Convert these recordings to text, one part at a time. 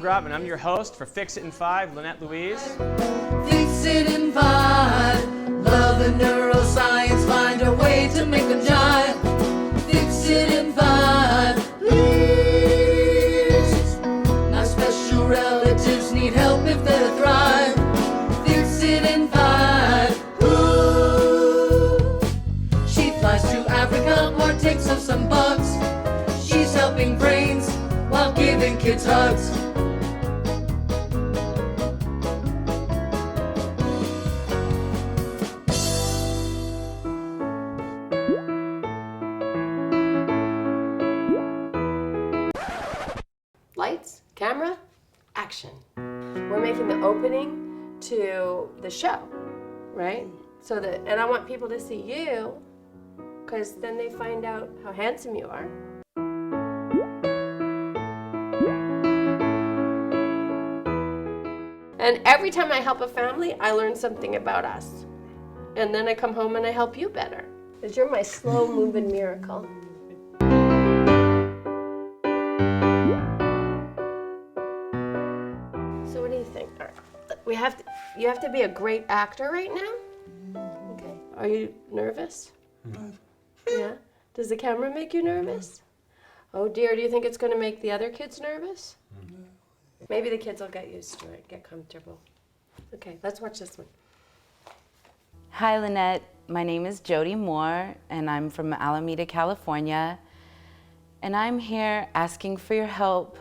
Grubb, and I'm your host for Fix It in 5, Lynette Louise. Fix it in 5. Love and neuroscience, find a way to make them jive. Fix it in 5, please. My special relatives need help if they're to thrive. Fix it in 5. Ooh. She flies to Africa or takes off some bugs. She's helping brains while giving kids hugs. Lights, camera, action. We're making the opening to the show, right? So that, and I want people to see you, because then they find out how handsome you are. And every time I help a family, I learn something about us. And then I come home and I help you better. Because you're my slow-moving miracle. So what do you think? All right. You have to be a great actor right now? Okay. Are you nervous? Yeah? Does the camera make you nervous? Oh dear, do you think it's going to make the other kids nervous? Maybe the kids will get used to it, get comfortable. Okay, let's watch this one. Hi Lynette, my name is Jody Moore and I'm from Alameda, California. And I'm here asking for your help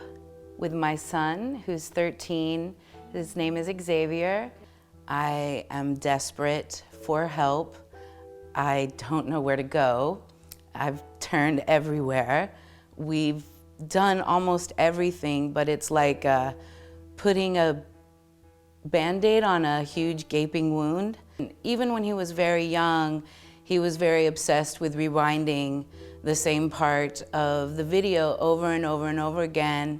with my son, who's 13. His name is Xavier. I am desperate for help. I don't know where to go. I've turned everywhere. We've done almost everything, but it's like putting a Band-Aid on a huge gaping wound. Even when he was very young, he was very obsessed with rewinding the same part of the video over and over and over again.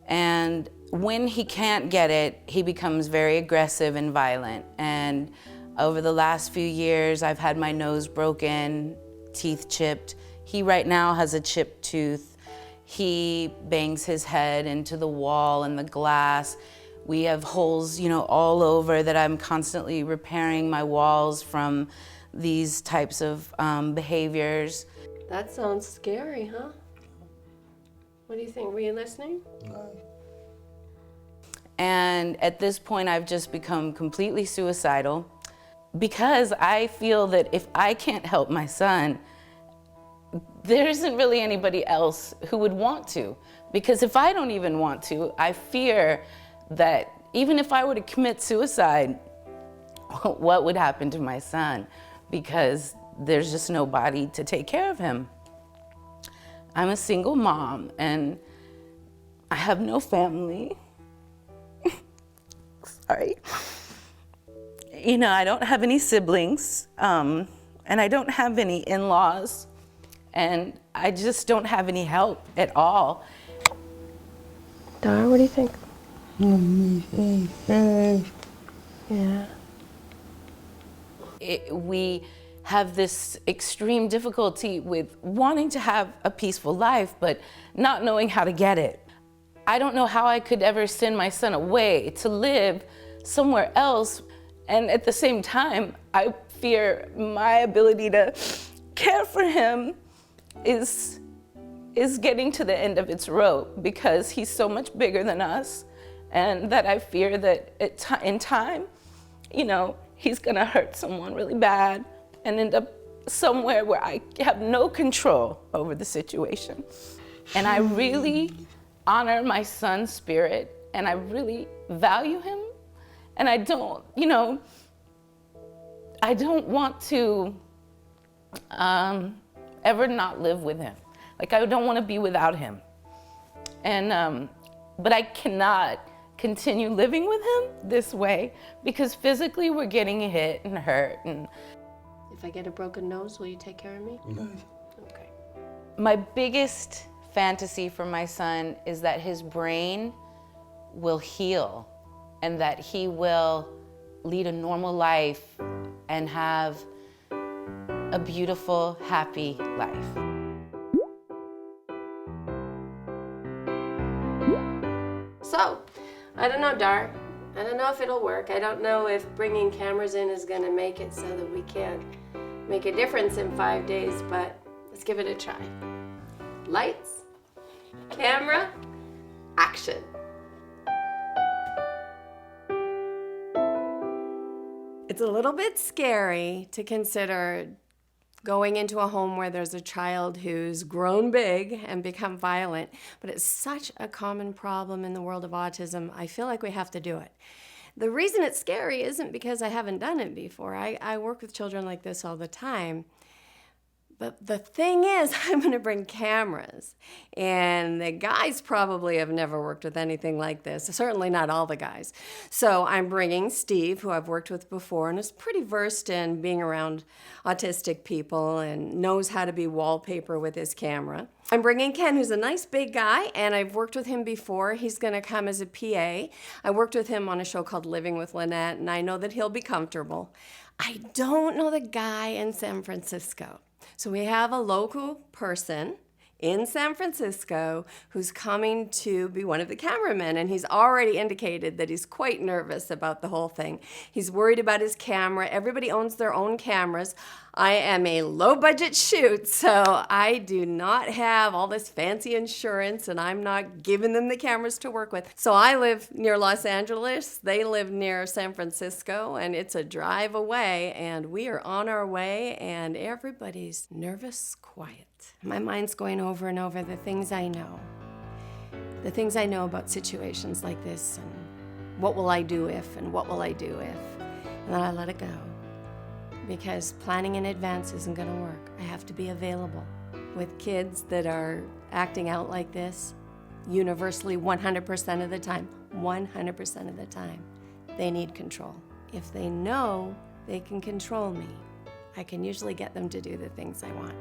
And when he can't get it, he becomes very aggressive and violent. And over the last few years, I've had my nose broken, teeth chipped. He right now has a chipped tooth. He bangs his head into the wall and the glass. We have holes, all over that I'm constantly repairing my walls from these types of behaviors. That sounds scary, huh? What do you think? Were you listening? No. And at this point, I've just become completely suicidal because I feel that if I can't help my son, there isn't really anybody else who would want to. Because if I don't even want to, I fear that even if I were to commit suicide, what would happen to my son? Because there's just nobody to take care of him. I'm a single mom and I have no family. Sorry. I don't have any siblings and I don't have any in-laws. And I just don't have any help at all. Dar, what do you think? Yeah. We have this extreme difficulty with wanting to have a peaceful life, but not knowing how to get it. I don't know how I could ever send my son away to live somewhere else. And at the same time, I fear my ability to care for him is getting to the end of its rope because he's so much bigger than us, and that I fear that in time, he's gonna hurt someone really bad and end up somewhere where I have no control over the situation. And I really honor my son's spirit and I really value him, and I don't want to ever not live with him. Like, I don't want to be without him. And, but I cannot continue living with him this way because physically we're getting hit and hurt. And If I get a broken nose, will you take care of me? No. Okay. my biggest fantasy for my son is that his brain will heal and that he will lead a normal life and have a beautiful, happy life. So, I don't know, Dar. I don't know if it'll work. I don't know if bringing cameras in is gonna make it so that we can make a difference in 5 days, but let's give it a try. Lights, camera, action. It's a little bit scary to consider going into a home where there's a child who's grown big and become violent, but it's such a common problem in the world of autism. I feel like we have to do it. The reason it's scary isn't because I haven't done it before. I work with children like this all the time. But the thing is, I'm going to bring cameras. And the guys probably have never worked with anything like this, certainly not all the guys. So I'm bringing Steve, who I've worked with before and is pretty versed in being around autistic people and knows how to be wallpaper with his camera. I'm bringing Ken, who's a nice big guy, and I've worked with him before. He's going to come as a PA. I worked with him on a show called Living with Lynette, and I know that he'll be comfortable. I don't know the guy in San Francisco. So we have a local person in San Francisco who's coming to be one of the cameramen, and he's already indicated that he's quite nervous about the whole thing. He's worried about his camera. Everybody owns their own cameras. I am a low-budget shoot, so I do not have all this fancy insurance, and I'm not giving them the cameras to work with. So I live near Los Angeles. They live near San Francisco, and it's a drive away, and we are on our way, and everybody's nervous, quiet. My mind's going over and over the things I know. The things I know about situations like this, and what will I do if, and what will I do if, and then I let it go. Because planning in advance isn't going to work. I have to be available. With kids that are acting out like this, universally 100% of the time, 100% of the time, they need control. If they know they can control me, I can usually get them to do the things I want.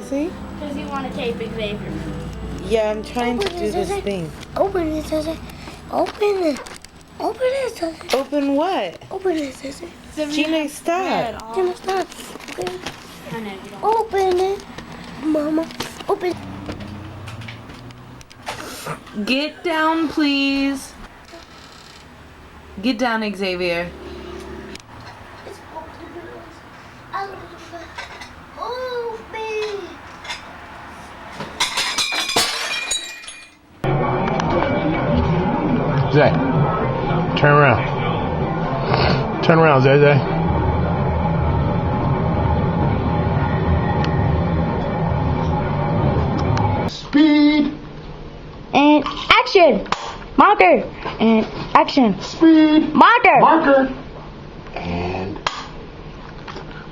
Because you want to tape Xavier. Yeah, I'm trying to do this thing. Open it, Messege. Open it. Open it, Messege. Open what? Open it, Messege. Gina, stop. Gina, stop. Okay. Open it. Mama. Open it. Get down, please. Get down, Xavier. Zay, turn around. Turn around, Zay. Speed. And action. Marker. And action. Speed. Marker. Marker. And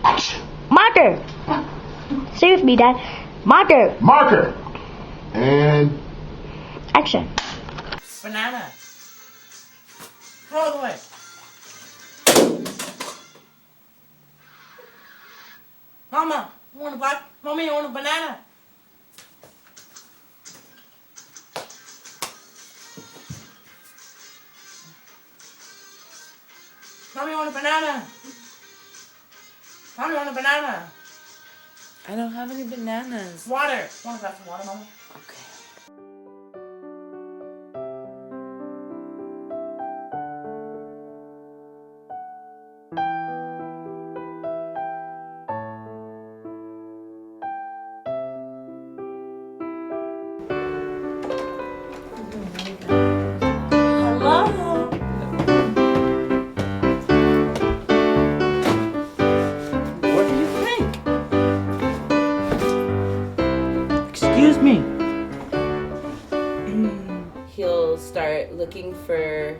action. Marker. Say with me, Dad. Marker. Marker. And Action. Banana. Throw it away. Mama, you want a bite? Mommy, you want a banana? Mommy, you want a banana? Mommy, you want a banana? I don't have any bananas. Water. Want a glass of water, Mama? Okay. What do you think? Excuse me. He'll start looking for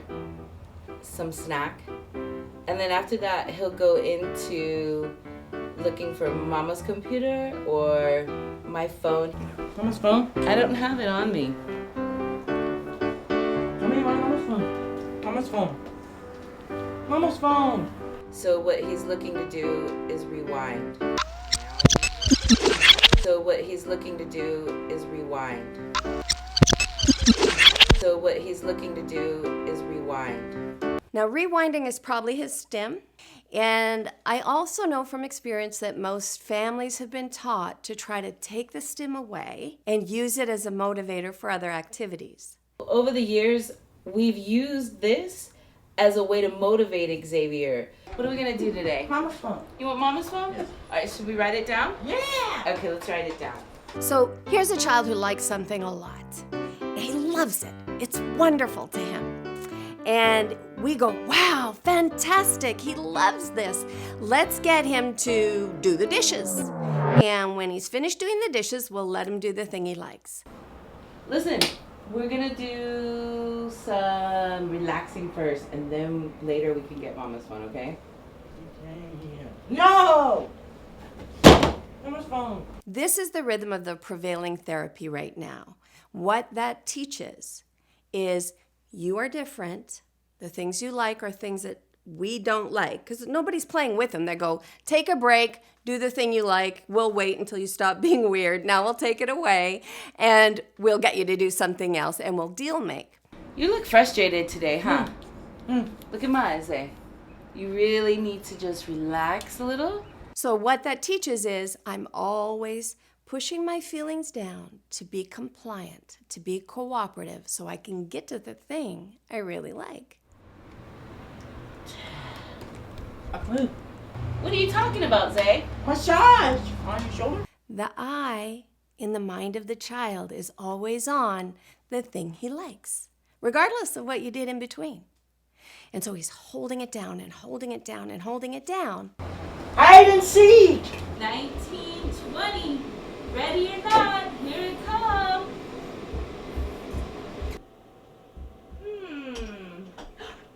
some snack, and then after that he'll go into looking for Mama's computer or my phone. Mama's phone? I don't have it on me. Mommy, you want Mama's phone? Mama's phone. Mama's phone. So what he's looking to do is rewind. So what he's looking to do is rewind. So what he's looking to do is rewind. Now, rewinding is probably his stim. And I also know from experience that most families have been taught to try to take the stim away and use it as a motivator for other activities. Over the years, we've used this as a way to motivate Xavier. What are we gonna do today? Mama's phone. You want Mama's phone? Yes. All right, should we write it down? Yeah. Okay, let's write it down. So here's a child who likes something a lot. He loves it. It's wonderful to him. And we go, wow, fantastic. He loves this. Let's get him to do the dishes. And when he's finished doing the dishes, we'll let him do the thing he likes. Listen, we're gonna do some relaxing first, and then later we can get Mama's phone, okay? No! Mama's phone. This is the rhythm of the prevailing therapy right now. What that teaches is you are different. The things you like are things that we don't like, because nobody's playing with them. They go, take a break, do the thing you like, we'll wait until you stop being weird, now we'll take it away, and we'll get you to do something else, and we'll deal make. You look frustrated today, huh? Look at my eyes, eh? You really need to just relax a little. So what that teaches is I'm always pushing my feelings down to be compliant, to be cooperative, so I can get to the thing I really like. What are you talking about, Zay? Massage on your shoulder. The I in the mind of the child is always on the thing he likes, regardless of what you did in between. And so he's holding it down and holding it down and holding it down. Hide and seek. 1920. Ready or not, here it comes.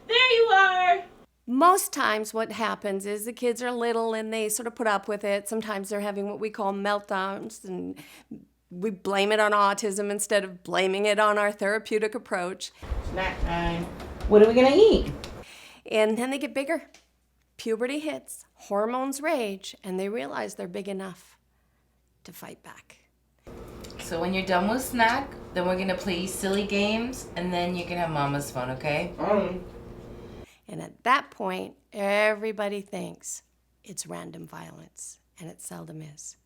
There you are. Most times what happens is the kids are little and they sort of put up with it. Sometimes they're having what we call meltdowns, and we blame it on autism instead of blaming it on our therapeutic approach. Snack time. What are we gonna eat? And then they get bigger. Puberty hits, hormones rage, and they realize they're big enough to fight back. So when you're done with snack, then we're gonna play silly games, and then you can have Mama's phone, okay? And at that point, everybody thinks it's random violence, and it seldom is.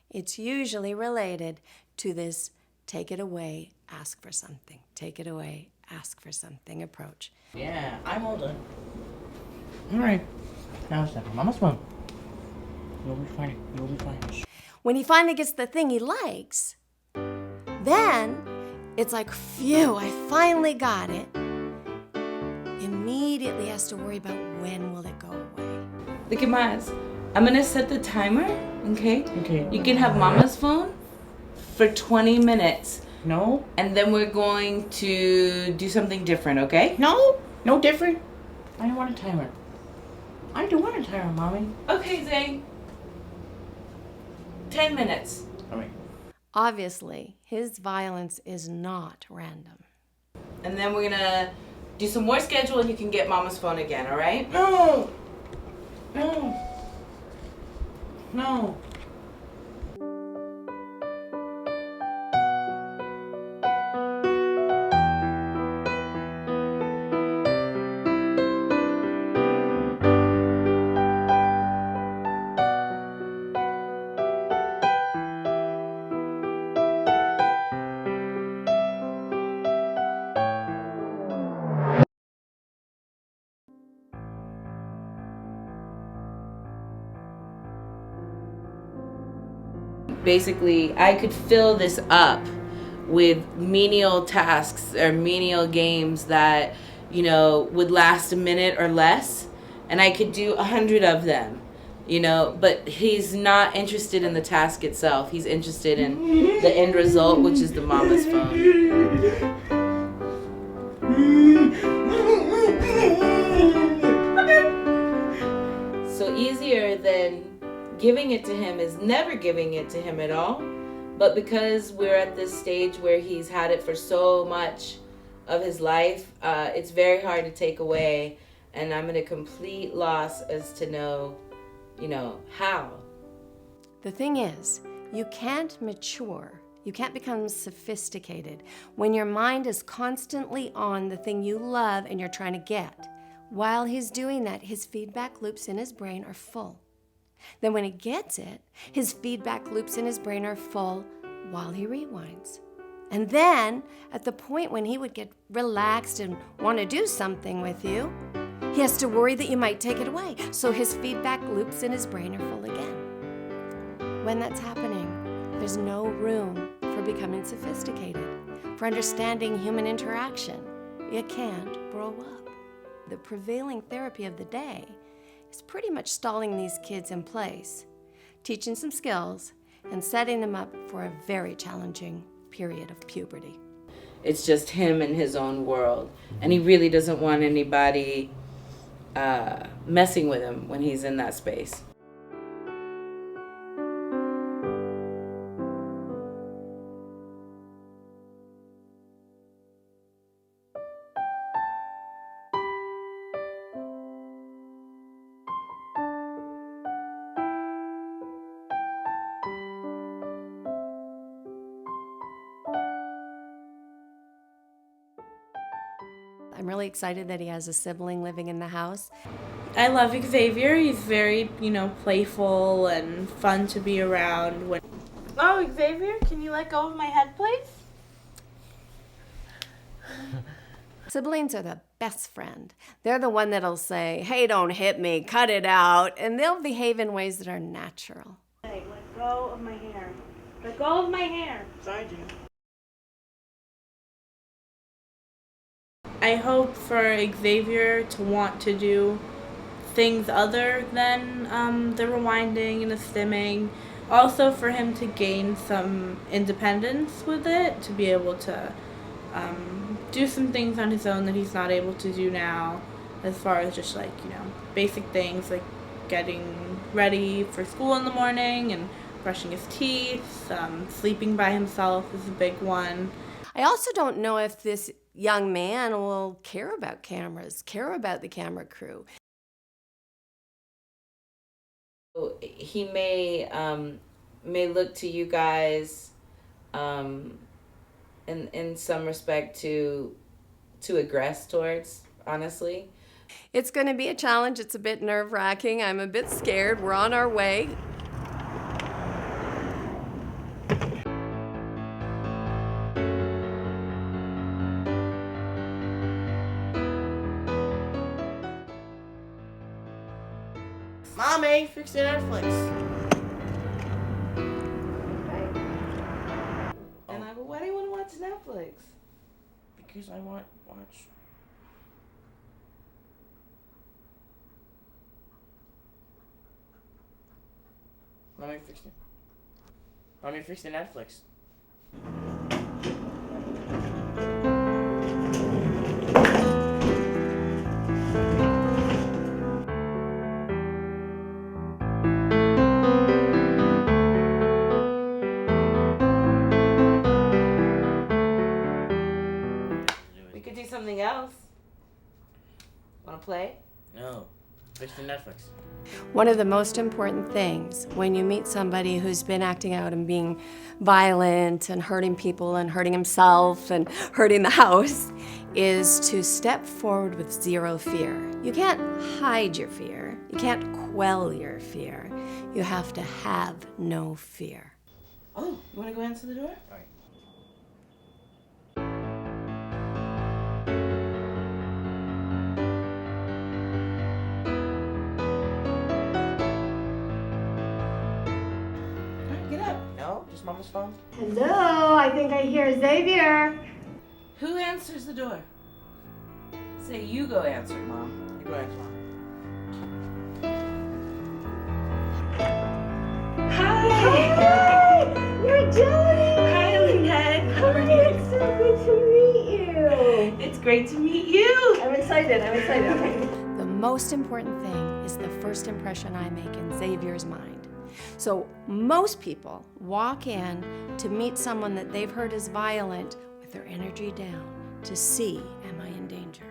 It's usually related to this take it away, ask for something. Take it away, ask for something approach. Yeah, I'm all done. All right. Now it's time for Mama's phone. You'll be fine. You'll be fine. When he finally gets the thing he likes, then it's like, phew, I finally got it. Immediately has to worry about when will it go away. Look at my eyes. I'm gonna set the timer, okay? Okay. You can have Mama's phone for 20 minutes, No? and then we're going to do something different, okay? No? No different? I don't want a timer. I do want a timer, Mommy. Okay, Zay. 10 minutes. All right. Obviously, his violence is not random. And then we're gonna do some more schedule, and you can get Mama's phone again, all right? No! No! No! Basically, I could fill this up with menial tasks or menial games that, you know, would last a minute or less, and I could do 100 of them, you know, but he's not interested in the task itself. He's interested in the end result, which is the Mama's phone. So easier than giving it to him is never giving it to him at all. But because we're at this stage where he's had it for so much of his life, it's very hard to take away. and I'm at a complete loss as to know, how. The thing is, you can't mature, you can't become sophisticated when your mind is constantly on the thing you love and you're trying to get. While he's doing that, his feedback loops in his brain are full. Then when he gets it, his feedback loops in his brain are full while he rewinds. And then, at the point when he would get relaxed and want to do something with you, he has to worry that you might take it away. So his feedback loops in his brain are full again. When that's happening, there's no room for becoming sophisticated, for understanding human interaction. You can't grow up. The prevailing therapy of the day is pretty much stalling these kids in place, teaching some skills, and setting them up for a very challenging period of puberty. It's just him in his own world, and he really doesn't want anybody messing with him when he's in that space. I'm really excited that he has a sibling living in the house. I love Xavier. He's very, playful and fun to be around. Oh, Xavier, can you let go of my head, please? Siblings are the best friend. They're the one that'll say, hey, don't hit me, cut it out, and they'll behave in ways that are natural. Hey, let go of my hair. Let go of my hair. Sorry, Gina. I hope for Xavier to want to do things other than the rewinding and the stimming. Also for him to gain some independence with it, to be able to do some things on his own that he's not able to do now, as far as just basic things like getting ready for school in the morning and brushing his teeth, sleeping by himself is a big one. I also don't know if this young man will care about cameras, care about the camera crew. He may look to you guys in some respect to aggress towards, honestly. It's going to be a challenge. It's a bit nerve-wracking. I'm a bit scared. We're on our way. Mommy, fix the Netflix. And I go, why do you want to watch Netflix? Because I want to watch. Mommy, fix it. Mommy, fix the Netflix. Something else. Want to play? No. Fix the Netflix. One of the most important things when you meet somebody who's been acting out and being violent and hurting people and hurting himself and hurting the house is to step forward with zero fear. You can't hide your fear. You can't quell your fear. You have to have no fear. Oh, you want to go answer the door? All right. Just Mama's phone. Hello, I think I hear Xavier. Who answers the door? Say you go answer, Mom. You go answer, Mom. Hi! You're Jody! Hi, Lynette. Hi, it's so good to meet you. It's great to meet you. I'm excited. Okay. The most important thing is the first impression I make in Xavier's mind. So most people walk in to meet someone that they've heard is violent with their energy down to see, am I in danger?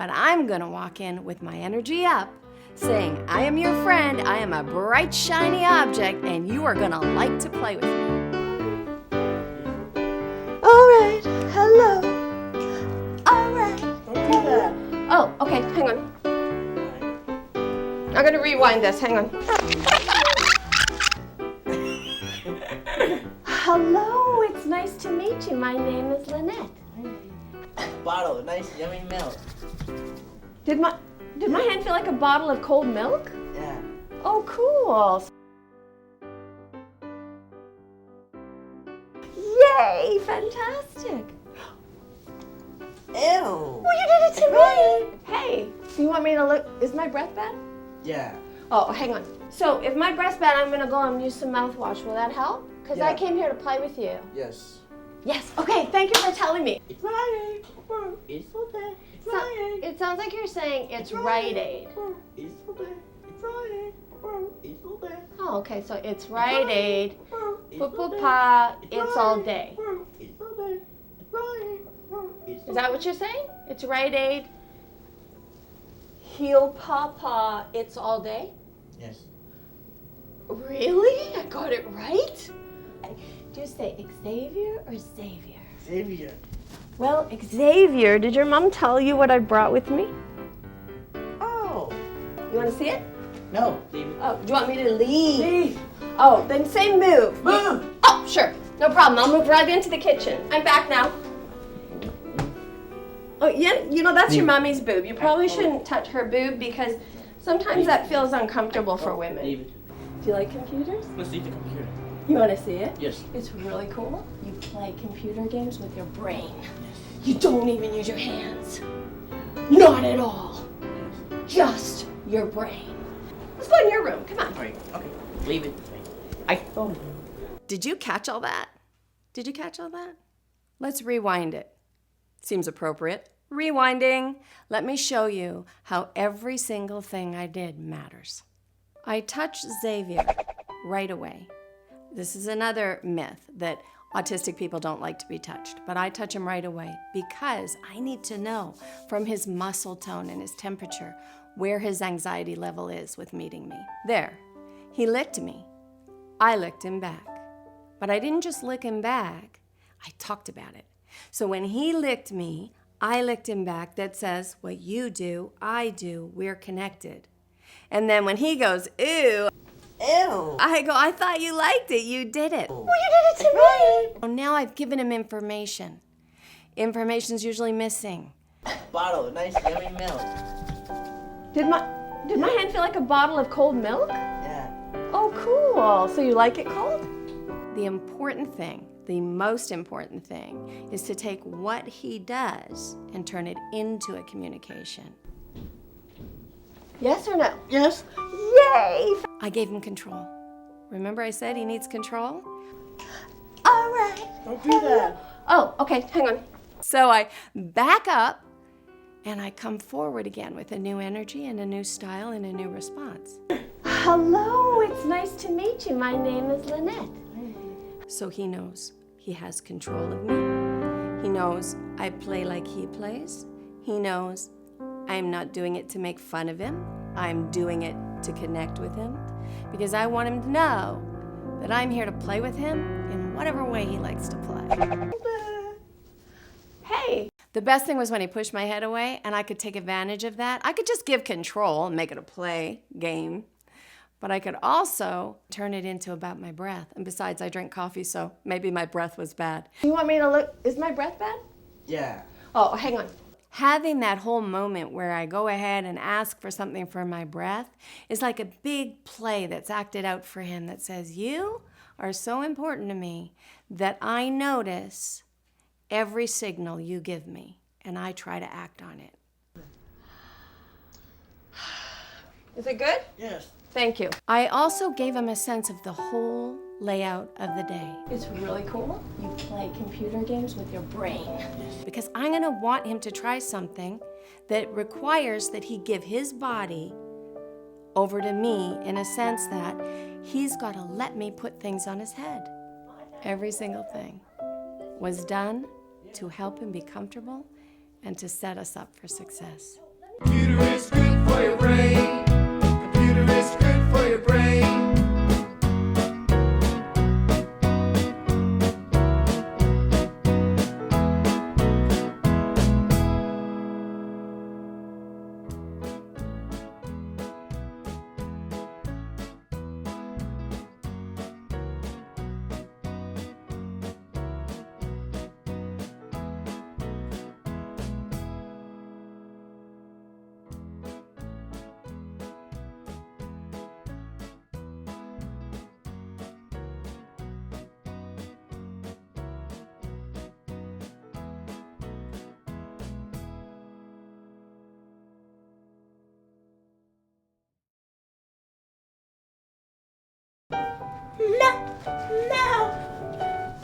But I'm gonna walk in with my energy up, saying, I am your friend, I am a bright, shiny object, and you are gonna like to play with me. All right, hello. All right. Don't do that. Oh, okay, hang on. I'm gonna rewind this, hang on. Hello, it's nice to meet you. My name is Lynette. Bottle of nice yummy milk. Did my hand feel like a bottle of cold milk? Yeah. Oh, cool. Yay, fantastic. Ew. Oh, you did it to me. Hey, do you want me to look? Is my breath bad? Yeah. Oh, hang on. So if my breath's bad, I'm gonna go and use some mouthwash. Will that help? Because I Yeah. came here to play with you. Yes. Yes, okay, thank you for telling me. It's Friday. It's okay. It's Friday. It sounds like you're saying it's Rite Aid. It's okay. It's Friday. It's okay. Oh, okay, so it's Rite Aid. It's Pa, it's all day. It's okay. It's Friday. Is that what you're saying? It's Rite Aid. Heel Papa, it's all day? Yes. Really? I got it right? Do you say Xavier or Xavier? Xavier. Well, Xavier, did your mom tell you what I brought with me? Oh. You want to see it? No. Leave it. Oh, do you want me to leave? Leave. Oh, then say move. Move. Oh, sure. No problem. I'll move right into the kitchen. I'm back now. Oh, yeah, you know, that's your mommy's boob. You probably shouldn't touch her boob because sometimes that feels uncomfortable for women. Leave it. Do you like computers? Let's leave the computer. You want to see it? Yes. It's really cool. You play computer games with your brain. You don't even use your hands. Not at all. Just your brain. Let's go in your room. Come on. All right. Okay. Leave it. Oh. Did you catch all that? Did you catch all that? Let's rewind it. Seems appropriate. Rewinding. Let me show you how every single thing I did matters. I touched Xavier right away. This is another myth that autistic people don't like to be touched, but I touch him right away because I need to know from his muscle tone and his temperature where his anxiety level is with meeting me. There. He licked me. I licked him back. But I didn't just lick him back, I talked about it. So when he licked me, I licked him back. That says, what you do, I do, we're connected. And then when he goes, ew, Ew. I go, I thought you liked it, you did it. Well, you did it to me. Well, now I've given him information. Information's usually missing. Bottle of nice yummy milk. Did my hand feel like a bottle of cold milk? Yeah. Oh, cool. So you like it cold? The important thing, the most important thing, is to take what he does and turn it into a communication. Yes or no? Yes. Yay! I gave him control. Remember I said he needs control? All right. Don't do that. Oh, okay, hang on. So I back up and I come forward again with a new energy and a new style and a new response. Hello, it's nice to meet you. My name is Lynette. So he knows he has control of me. He knows I play like he plays. He knows I'm not doing it to make fun of him. I'm doing it to connect with him because I want him to know that I'm here to play with him in whatever way he likes to play. Hey! The best thing was when he pushed my head away and I could take advantage of that. I could just give control and make it a play game. But I could also turn it into about my breath. And besides, I drink coffee, so maybe my breath was bad. You want me to look? Is my breath bad? Yeah. Oh, hang on. Having that whole moment where I go ahead and ask for something for my breath is like a big play that's acted out for him that says, you are so important to me that I notice every signal you give me, and I try to act on it. Is it good? Yes. Thank you. I also gave him a sense of the whole layout of the day. It's really cool. You play computer games with your brain. Because I'm gonna want him to try something that requires that he give his body over to me in a sense that he's gotta let me put things on his head. Every single thing was done to help him be comfortable and to set us up for success. Computer is good for your brain. Computer is good for your brain.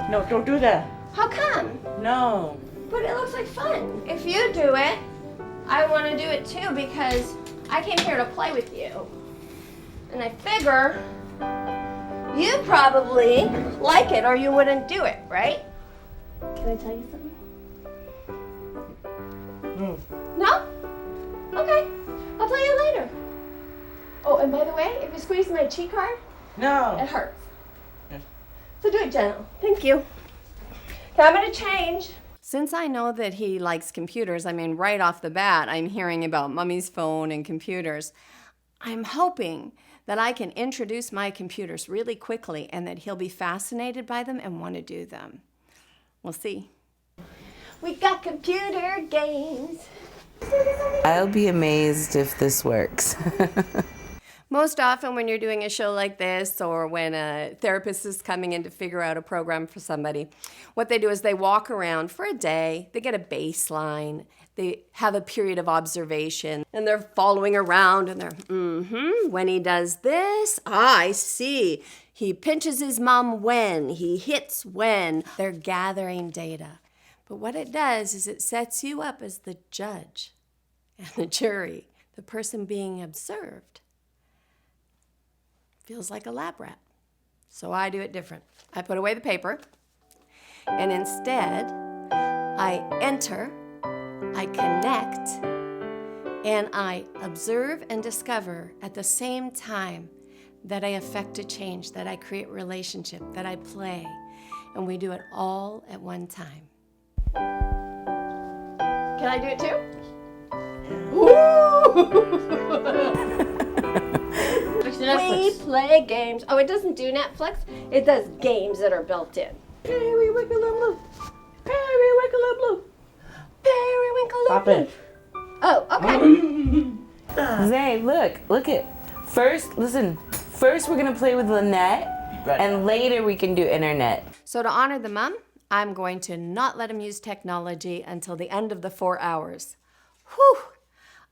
No, don't do that. How come? No. But it looks like fun. If you do it, I want to do it too because I came here to play with you. And I figure you probably like it or you wouldn't do it, right? Can I tell you something? No? Okay. I'll tell you later. Oh, and by the way, if you squeeze my cheek hard, No. it hurts. Yes. So do it gentle. Thank you. Okay, I'm going to change. Since I know that he likes computers, I mean, right off the bat, I'm hearing about Mummy's phone and computers. I'm hoping that I can introduce my computers really quickly and that he'll be fascinated by them and want to do them. We'll see. We got computer games. I'll be amazed if this works. Most often when you're doing a show like this or when a therapist is coming in to figure out a program for somebody, what they do is they walk around for a day, they get a baseline, they have a period of observation, and they're following around and they're, when he does this, I see. He pinches his mom when, he hits when. They're gathering data. But what it does is it sets you up as the judge and the jury, the person being observed. Feels like a lab rat. So I do it different. I put away the paper, and instead, I enter, I connect, and I observe and discover at the same time that I affect a change, that I create relationship, that I play, and we do it all at one time. Can I do it too? We play games. Oh, it doesn't do Netflix. It does games that are built in. Periwinkle blue. Periwinkle blue. Periwinkle Stop blue. it. Oh, okay. Zay, look it. First, listen, first we're gonna play with Lynette, Right. and later we can do internet. So to honor the mom, I'm going to not let him use technology until the end of the 4 hours. Whew.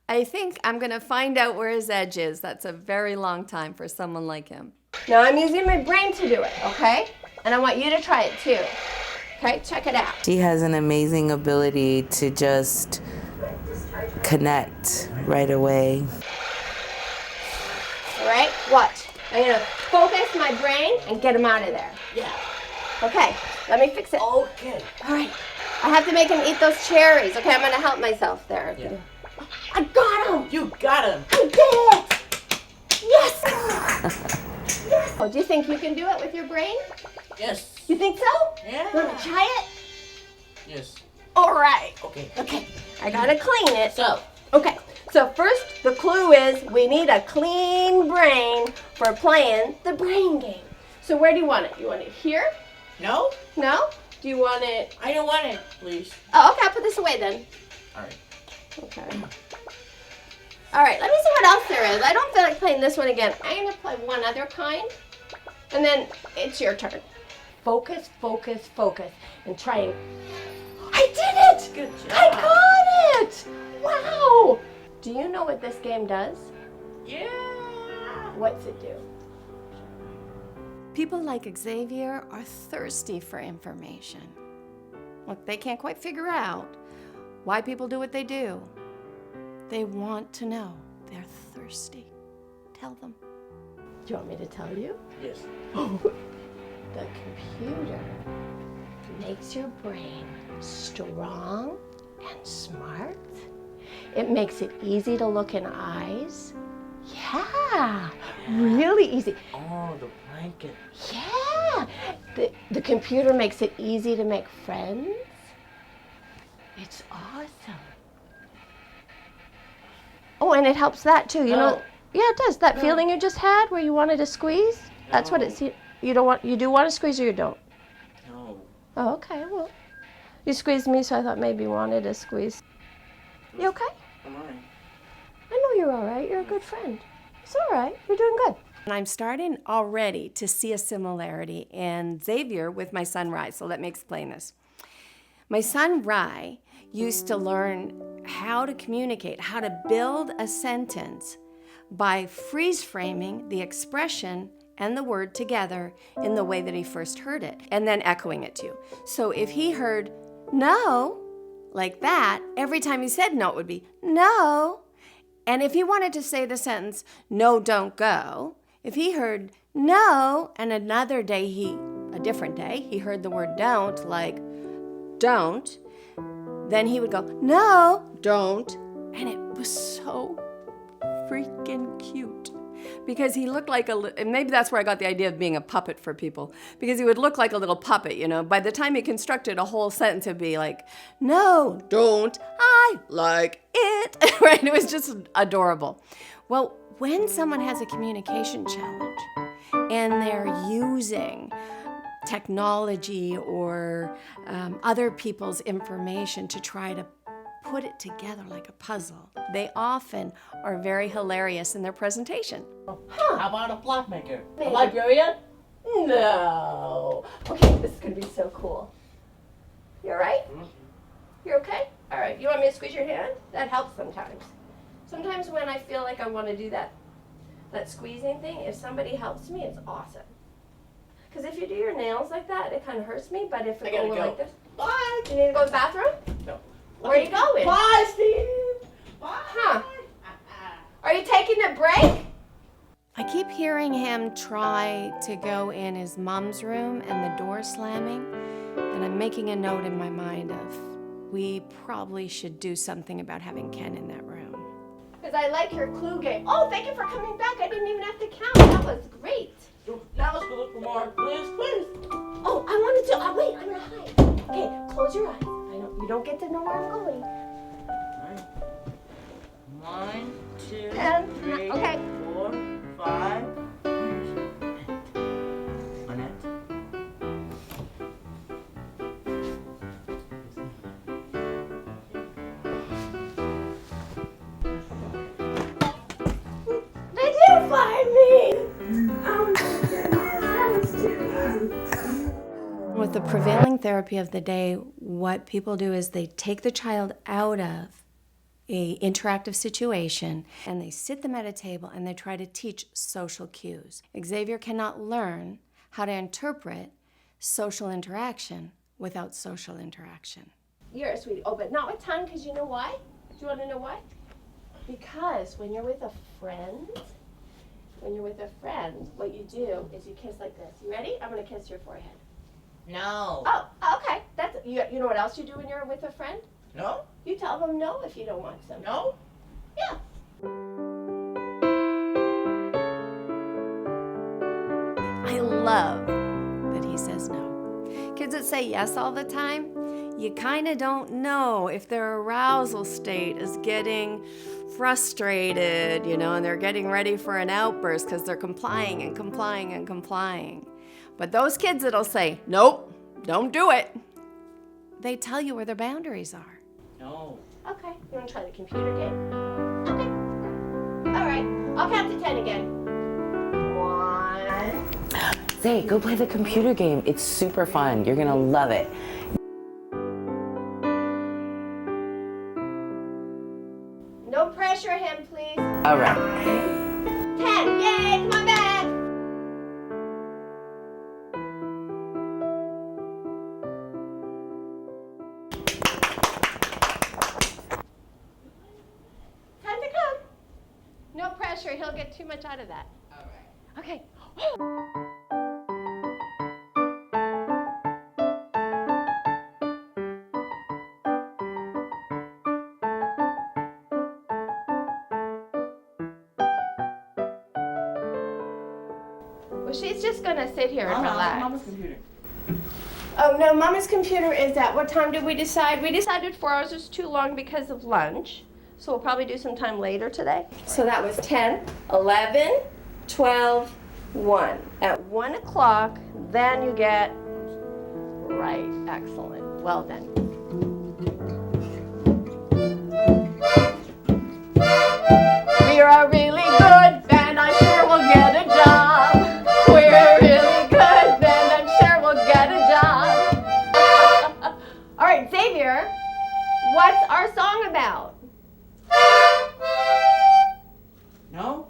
I think I'm gonna find out where his edge is. That's a very long time for someone like him. Now I'm using my brain to do it, okay? And I want you to try it too. Okay, check it out. She has an amazing ability to just connect right away. All right, watch. I'm gonna focus my brain and get him out of there. Yeah. Okay, let me fix it. Okay. All right, I have to make him eat those cherries. Okay, I'm gonna help myself there. Yeah. I got him! You got him. I did it! Yes! Yes! Oh, do you think you can do it with your brain? Yes. You think so? Yeah. Want to try it? Yes. All right. Okay. Okay, I gotta clean it. So. Okay, so first the clue is we need a clean brain for playing the brain game. So where do you want it? You want it here? No? No? Do you want it? I don't want it, please. Oh, okay, I'll put this away then. All right. Okay. All right, let me see what else there is. I don't feel like playing this one again. I'm gonna play one other kind, and then it's your turn. Focus, focus, focus, and try and... I did it! Good job. I got it! Wow! Do you know what this game does? Yeah. What's it do? People like Xavier are thirsty for information. Look, they can't quite figure out why people do what they do. They want to know. They're thirsty. Tell them. Do you want me to tell you? Yes. The computer makes your brain strong and smart It makes it easy to look in eyes. Yeah, really easy. Oh, the blanket. Yeah, the computer makes it easy to make friends. It's awesome. Oh, and it helps that too. You know, yeah, it does. That feeling you just had where you wanted to squeeze. That's what it's. You don't want. You do want to squeeze, or you don't. No. Oh, okay. Well, you squeezed me, so I thought maybe you wanted to squeeze. You okay? I'm alright. I know you're all right. You're a good friend. It's all right. You're doing good. And I'm starting already to see a similarity in Xavier with my son Rye. So let me explain this. My son Rye used to learn how to communicate, how to build a sentence by freeze framing the expression and the word together in the way that he first heard it, and then echoing it to you. So if he heard no, like that, every time he said no, it would be no. And if he wanted to say the sentence, no, don't go, if he heard no, and another day, a different day, he heard the word don't, like don't, then he would go, no, don't. And it was so freaking cute. Because he looked like and maybe that's where I got the idea of being a puppet for people, because he would look like a little puppet, you know. By the time he constructed a whole sentence, it'd be like, no, don't, I like it, right? It was just adorable. Well, when someone has a communication challenge and they're using technology or other people's information to try to put it together like a puzzle, they often are very hilarious in their presentation. How about a block maker? A librarian? No. Okay, this is gonna be so cool. You all right? You're okay? All right, you want me to squeeze your hand? That helps sometimes. Sometimes when I feel like I want to do that squeezing thing, if somebody helps me, it's awesome. Because if you do your nails like that, it kind of hurts me, but if it go like this. Bye. You need to go to the bathroom? No. Where are you going? Bye, Steve. Bye. Huh. Are you taking a break? I keep hearing him try to go in his mom's room and the door slamming, and I'm making a note in my mind of we probably should do something about having Ken in that room. Because I like your clue game. Oh, thank you for coming back. I didn't even have to count. That was great. Now let's go look for more. Please, please. Oh, I wanted to. Oh, wait, I'm gonna hide. Okay, close your eyes. You don't get to know where I'm going. All right. 1, 2, And, 3, okay. 4, 5. Lynette. They did find me! Oh my goodness, that was too good. With the prevailing therapy of the day, what people do is they take the child out of an interactive situation and they sit them at a table and they try to teach social cues. Xavier cannot learn how to interpret social interaction without social interaction. You're a sweetie. Oh, but not with tongue, because you know why? Do you want to know why? Because when you're with a friend, what you do is you kiss like this. You ready? I'm going to kiss your forehead. No. Oh, okay. That's you know what else you do when you're with a friend? No? You tell them no if you don't want some. No? Yeah. I love that he says no. Kids that say yes all the time, you kind of don't know if their arousal state is getting frustrated, you know, and they're getting ready for an outburst because they're complying and complying and complying. But those kids that'll say, nope, don't do it, they tell you where their boundaries are. No. Okay, you want to try the computer game? Okay. All right, I'll count to 10 again. 1. Zay, go play the computer game. It's super fun. You're gonna love it. No pressure him, please. All right. 10, yay, come on back. Time to come. No pressure, he'll get too much out of that. All right. Okay. she's just gonna sit here and Mama, relax. Mama's computer. Oh no, Mama's computer is at what time did we decide? We decided 4 hours was too long because of lunch. So we'll probably do some time later today. So that was 10, 11, 12, 1. At 1 o'clock, then you get, right, excellent. Well done. We're a really good band, I'm sure we'll get a job. We're a really good band, I'm sure we'll get a job. All right, Xavier, what's our song about? No?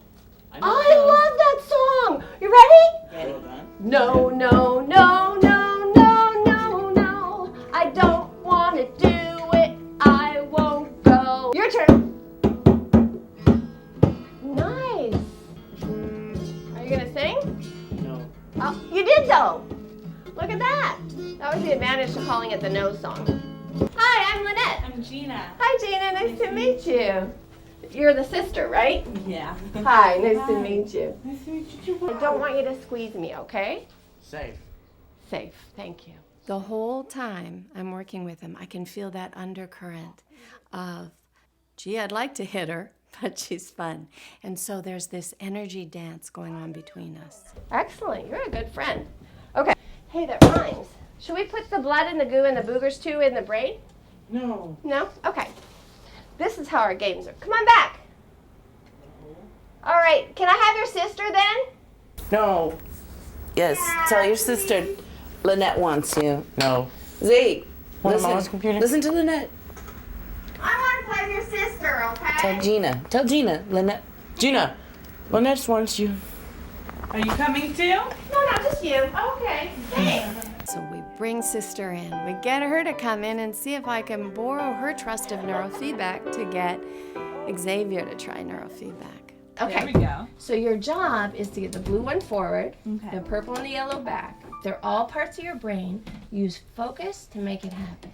I love that song. You ready? Well done. No, no, no, no, no, no, no. I don't want to do it. I won't go. Your turn. Nice. Are you going to sing? No. Oh, you did though. Look at that. That was the advantage of calling it the no song. Hi, I'm Lynette. I'm Gina. Hi, Gina. Nice to meet you. You're the sister, right? Yeah. Hi, nice to meet you. Nice to meet you. I don't want you to squeeze me, okay? Safe. Safe, thank you. The whole time I'm working with him, I can feel that undercurrent of, gee, I'd like to hit her, but she's fun. And so there's this energy dance going on between us. Excellent, you're a good friend. Okay, hey, that rhymes. Should we put the blood and the goo and the boogers too in the brain? No. No? Okay. This is how our games are. Come on back. All right, can I have your sister then? No. Yes, tell your sister Lynette wants you. No. Zeke, Want Mama's computer? listen to Lynette. I want to play with your sister, okay? Tell Gina, Lynette. Gina, Lynette wants you. Are you coming too? No, just you. Okay, thanks. So we bring sister in. We get her to come in and see if I can borrow her trust of neurofeedback to get Xavier to try neurofeedback. Okay. There we go. So your job is to get the blue one forward, Okay. the purple and the yellow back. They're all parts of your brain. Use focus to make it happen.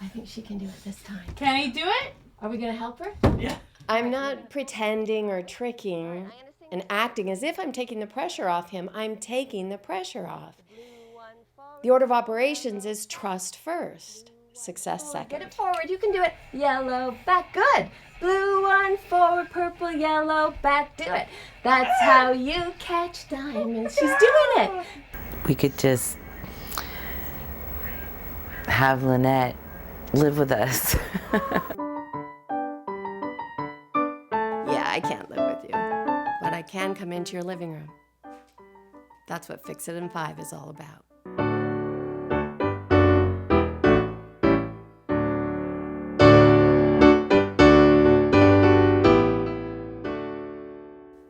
I think she can do it this time. Can he do it? Are we gonna help her? Yeah. I'm not pretending or tricking and acting as if I'm taking the pressure off him. I'm taking the pressure off. The order of operations is trust first, success second. Get it forward, you can do it. Yellow, back, good. Blue one forward, purple, yellow, back, do it. That's how you catch diamonds. She's doing it. We could just have Lynette live with us. Yeah, I can't live with you, but I can come into your living room. That's what Fix It in 5 is all about.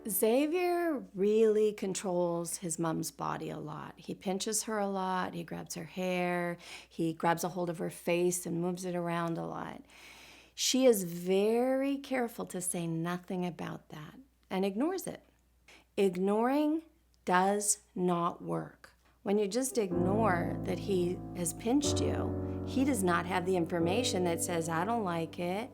Xavier really controls his mom's body a lot. He pinches her a lot, he grabs her hair, he grabs a hold of her face and moves it around a lot. She is very careful to say nothing about that and ignores it. Ignoring does not work. When you just ignore that he has pinched you, he does not have the information that says, I don't like it.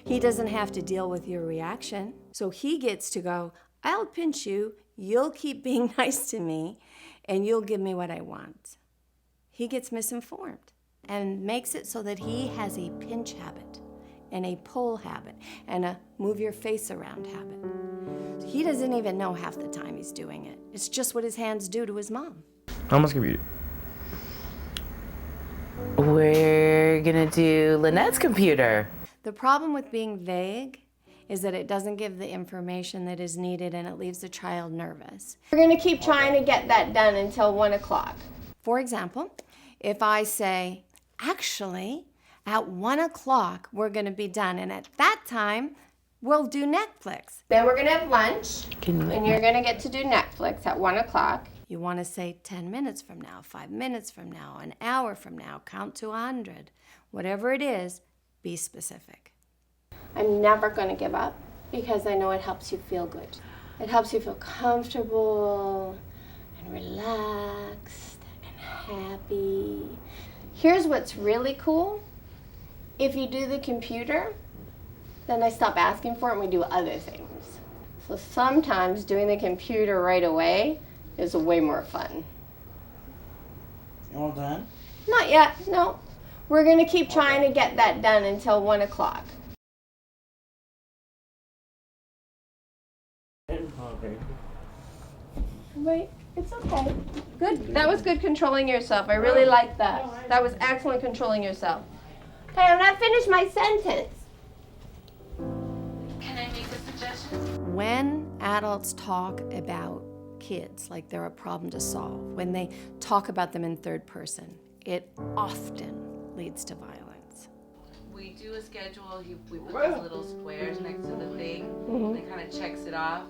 He doesn't have to deal with your reaction. So he gets to go, I'll pinch you, you'll keep being nice to me, and you'll give me what I want. He gets misinformed and makes it so that he has a pinch habit and a pull habit and a move your face around habit. He doesn't even know half the time he's doing it. It's just what his hands do to his mom. Mama's computer. We're gonna do Lynette's computer. The problem with being vague is that it doesn't give the information that is needed and it leaves the child nervous. We're going to keep trying to get that done until 1 o'clock. For example, if I say, actually, at 1 o'clock we're going to be done, and at that time we'll do Netflix. Then we're going to have lunch, and you're going to get to do Netflix at 1 o'clock. You want to say 10 minutes from now, 5 minutes from now, an hour from now, count to 100. Whatever it is, be specific. I'm never going to give up because I know it helps you feel good. It helps you feel comfortable and relaxed and happy. Here's what's really cool. If you do the computer, then I stop asking for it and we do other things. So sometimes doing the computer right away is way more fun. You all done? Not yet, no. We're gonna keep trying to get that done until 1 o'clock. Okay. Wait, it's okay. Good, that was good controlling yourself. I really like that. That was excellent controlling yourself. Hey, I'm not finished my sentence. Can I make a suggestion? When adults talk about kids like they're a problem to solve, when they talk about them in third person, it often leads to violence. We do a schedule. We put those little squares next to the thing. And it kind of checks it off.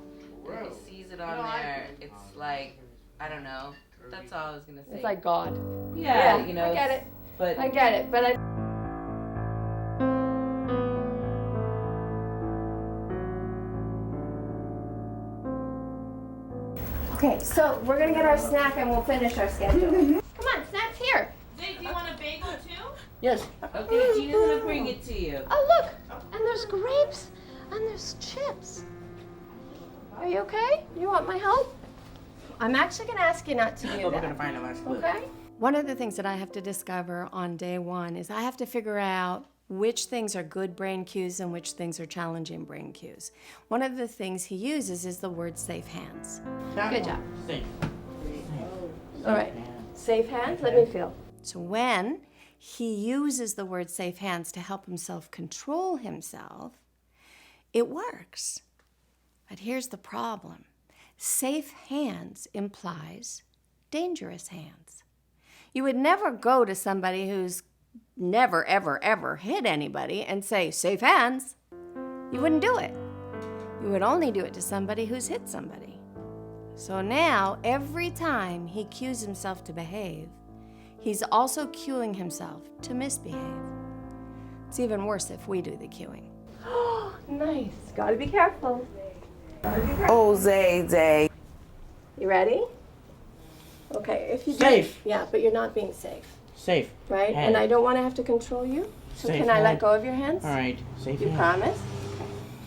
If he sees it on there, it's like, I don't know. That's all I was gonna say. It's like God. yeah, you know. I get it. But I get it, but I... Okay, so we're gonna get our snack and we'll finish our schedule. Come on, snack's here. Zay, do you want a bagel too? Yes. okay, Gina's gonna bring it to you. Oh, look, and there's grapes and there's chips. Are you okay? You want my help? I'm actually gonna ask you not to do We're that. gonna find the last clip. Okay. One of the things that I have to discover on day one is I have to figure out which things are good brain cues and which things are challenging brain cues. One of the things he uses is the word safe hands. Good job. Safe. All right. Safe hands, let me feel. So when he uses the word safe hands to help himself control himself, it works. But here's the problem. Safe hands implies dangerous hands. You would never go to somebody who's never, ever, ever hit anybody and say, safe hands. You wouldn't do it. You would only do it to somebody who's hit somebody. So now, every time he cues himself to behave, he's also cueing himself to misbehave. It's even worse if we do the cueing. Oh, nice. Gotta be careful. Oh, Zay. You ready? Okay, if you do. Safe. Yeah, but you're not being safe, Safe. right? Hand. And I don't want to have to control you. So Safe can I let hand. go of your hands? All right. Safe. You hand. promise?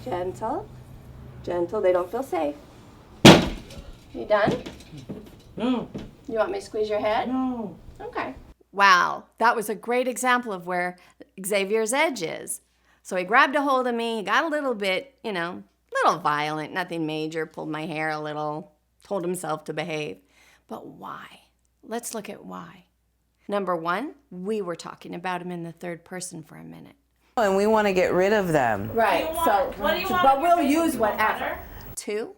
Gentle. Gentle. They don't feel safe. You done? No. You want me to squeeze your head? No. Okay. Wow, that was a great example of where Xavier's edge is. So he grabbed a hold of me, he got a little bit, little violent, nothing major, pulled my hair a little, told himself to behave. But why? Let's look at why. Number one, we were talking about him in the third person for a minute. And we want to get rid of them. Right, What do you want? but with your we'll bagel? use Do you want whatever. butter? Two,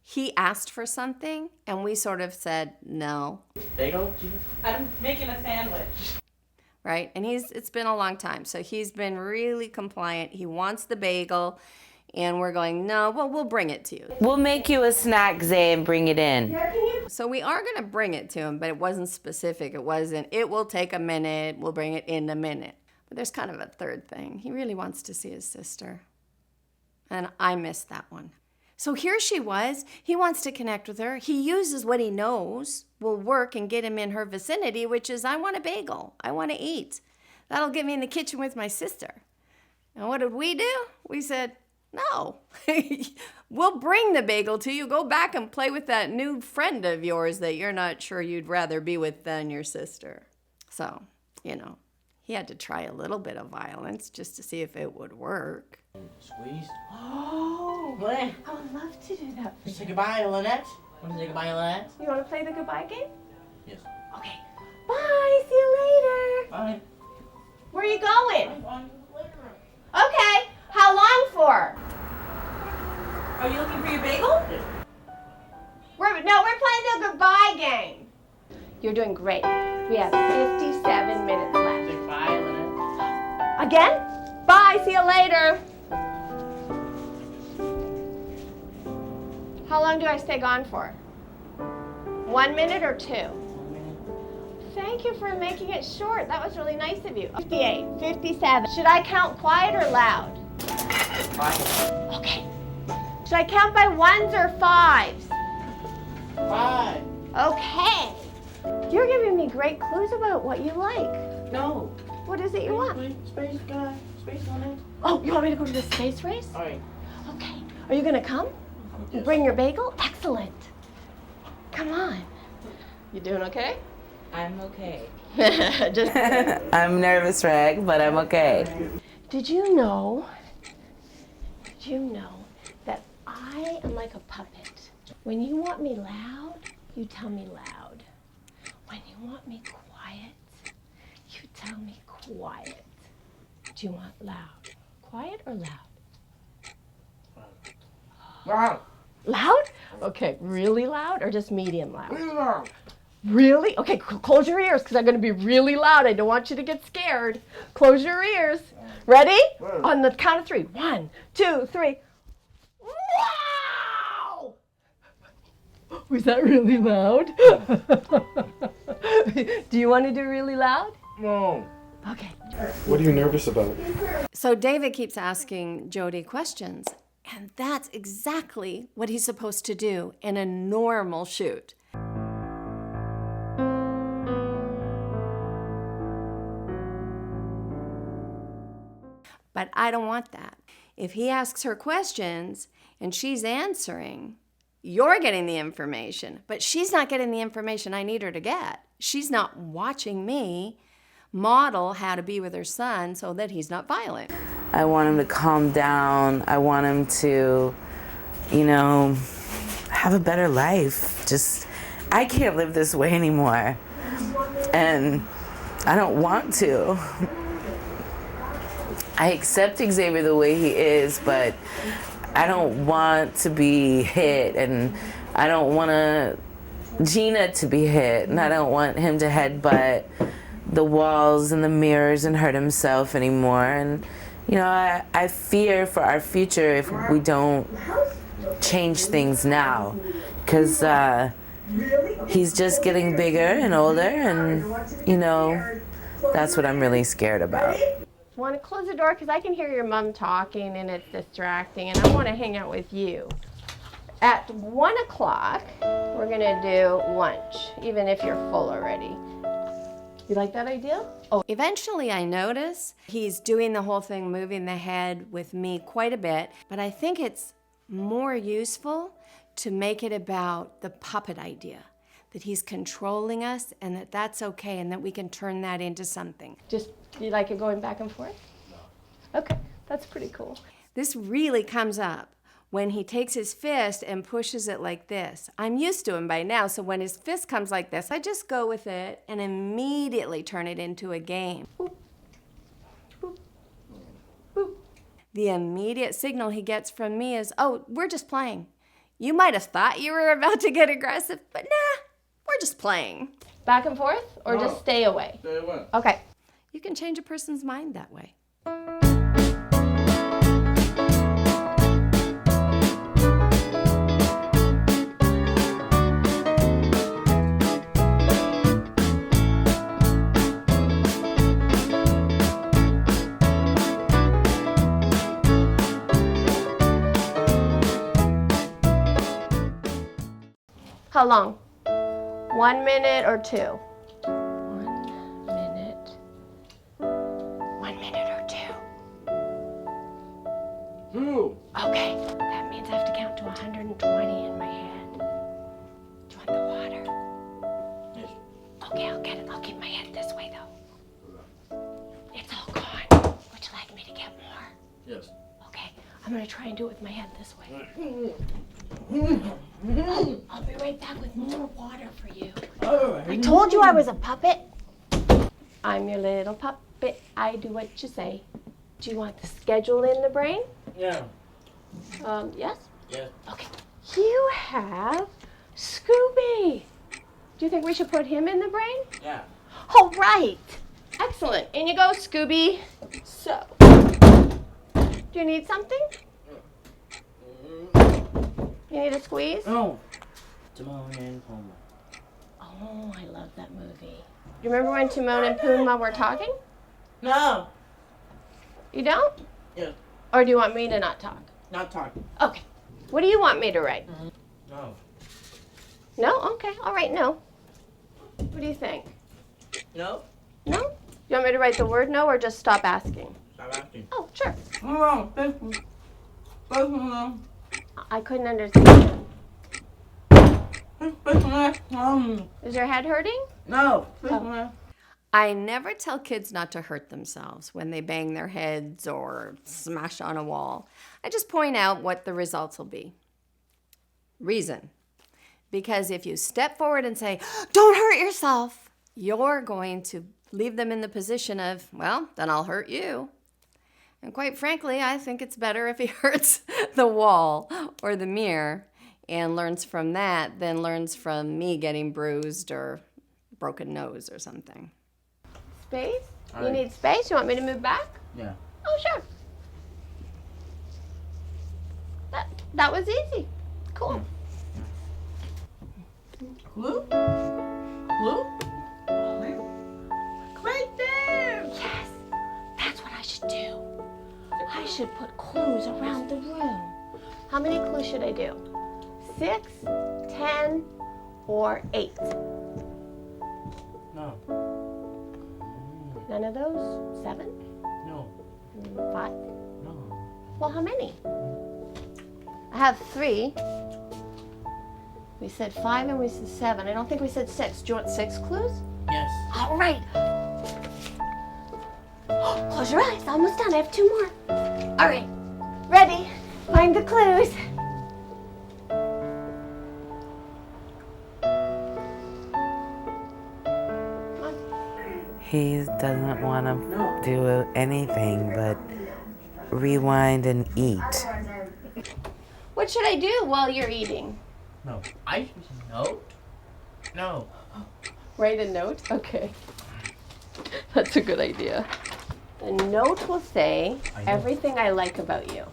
he asked for something and we sort of said no. Bagel, Gina? I'm making a sandwich. Right? And it's been a long time. So he's been really compliant. He wants the bagel and we're going, no, well, we'll bring it to you. We'll make you a snack, Zay, and bring it in. So we are going to bring it to him, but it wasn't specific. It will take a minute. We'll bring it in a minute. But there's kind of a third thing. He really wants to see his sister. And I missed that one. So here she was. He wants to connect with her. He uses what he knows will work and get him in her vicinity, which is, I want a bagel. I want to eat. That'll get me in the kitchen with my sister. And what did we do? We said, no. We'll bring the bagel to you. Go back and play with that new friend of yours that you're not sure you'd rather be with than your sister. So, he had to try a little bit of violence just to see if it would work. Squeeze. Oh, Lynette. I would love to do that. Say goodbye, Lynette. Want to say goodbye, Lynette? You want to play the goodbye game? Yes. Okay. Bye. See you later. Bye. Where are you going? I'm going to the playground. Okay. How long for? Are you looking for your bagel? We're playing the goodbye game. You're doing great. We have 57 minutes left. Say bye, Lynette. Again? Bye. See you later. How long do I stay gone for? 1 minute or 2? 1 minute. Thank you for making it short. That was really nice of you. 58, 57. Should I count quiet or loud? Bye. Okay. Should I count by 1s or 5s? 5. Okay. You're giving me great clues about what you like. No. What is it you want? Space guy. Space Lynette. Oh, you want me to go to the space race? All right. Okay. Are you going to come? Yes. Bring your bagel? Excellent. Come on. You doing okay? I'm okay. Just I'm nervous, Reg, but I'm okay. Did you know that I am like a puppet? When you want me loud, you tell me loud. When you want me quiet, you tell me quiet. Do you want loud? Quiet or loud? Loud. Loud? Okay, really loud or just medium loud? Really loud. Really? Okay, close your ears because I'm going to be really loud. I don't want you to get scared. Close your ears. Ready? On the count of 3. 1, 2, 3. Wow! Was that really loud? Do you want to do really loud? No. Okay. What are you nervous about? So David keeps asking Jody questions, and that's exactly what he's supposed to do in a normal shoot. But I don't want that. If he asks her questions and she's answering, you're getting the information, but she's not getting the information I need her to get. She's not watching me model how to be with her son so that he's not violent. I want him to calm down. I want him to, have a better life. I can't live this way anymore. And I don't want to. I accept Xavier the way he is, but I don't want to be hit, and I don't want Gina to be hit, and I don't want him to headbutt the walls and the mirrors and hurt himself anymore. And I fear for our future if we don't change things now, because he's just getting bigger and older, and that's what I'm really scared about. Want to close the door because I can hear your mom talking and it's distracting, and I want to hang out with you. At 1 o'clock, we're going to do lunch, even if you're full already. You like that idea? Oh, eventually I notice he's doing the whole thing, moving the head with me quite a bit, but I think it's more useful to make it about the puppet idea, that he's controlling us and that that's okay and that we can turn that into something. Just, you like it going back and forth? No. Okay, that's pretty cool. This really comes up when he takes his fist and pushes it like this. I'm used to him by now, so when his fist comes like this, I just go with it and immediately turn it into a game. Boop. Boop. Boop. The immediate signal he gets from me is, oh, we're just playing. You might have thought you were about to get aggressive, but nah, we're just playing. Back and forth, or just stay away? Stay away. Okay. You can change a person's mind that way. How long? 1 minute or 2? 1 minute. 1 minute or 2? 2. Okay, that means I have to count to 120 in my head. Do you want the water? Yes. Okay, I'll get it. I'll keep my head this way though. It's all gone. Would you like me to get more? Yes. Okay, I'm gonna try and do it with my head this way. I'll be right back with more water for you. I told you I was a puppet. I'm your little puppet. I do what you say. Do you want the schedule in the brain? Yeah. Yes? Yes. Okay. You have Scooby. Do you think we should put him in the brain? Yeah. Oh, right. Excellent. In you go, Scooby. So, do you need something? You need a squeeze? No. Timon and Pumbaa. Oh, I love that movie. Do you remember when Timon and Pumbaa were talking? No. You don't? Yes. Or do you want me to not talk? Not talking. Okay. What do you want me to write? No. No? Okay. I'll write no. What do you think? No. No? You want me to write the word no or just stop asking? Stop asking. Oh, sure. No. No. I couldn't understand. Is your head hurting? No. I never tell kids not to hurt themselves when they bang their heads or smash on a wall. I just point out what the results will be. Reason. Because if you step forward and say, don't hurt yourself, you're going to leave them in the position of, well, then I'll hurt you. And quite frankly, I think it's better if he hurts the wall or the mirror and learns from that than learns from me getting bruised or broken nose or something. Space? You need space? You want me to move back? Yeah. Oh, sure. That was easy. Cool. Clue? Clue? Right there! Yes, that's what I should do. I should put clues around the room. How many clues should I do? 6, 10, or 8? No. None of those? 7? No. 5? No. Well, how many? I have 3. We said 5 and we said 7. I don't think we said 6. Do you want 6 clues? Yes. All right. Close your eyes. Almost done. I have 2 more. All right. Ready? Find the clues. He doesn't want to do anything but rewind and eat. What should I do while you're eating? No. I should note. No. Write a note? Okay. That's a good idea. The note will say everything I like about you.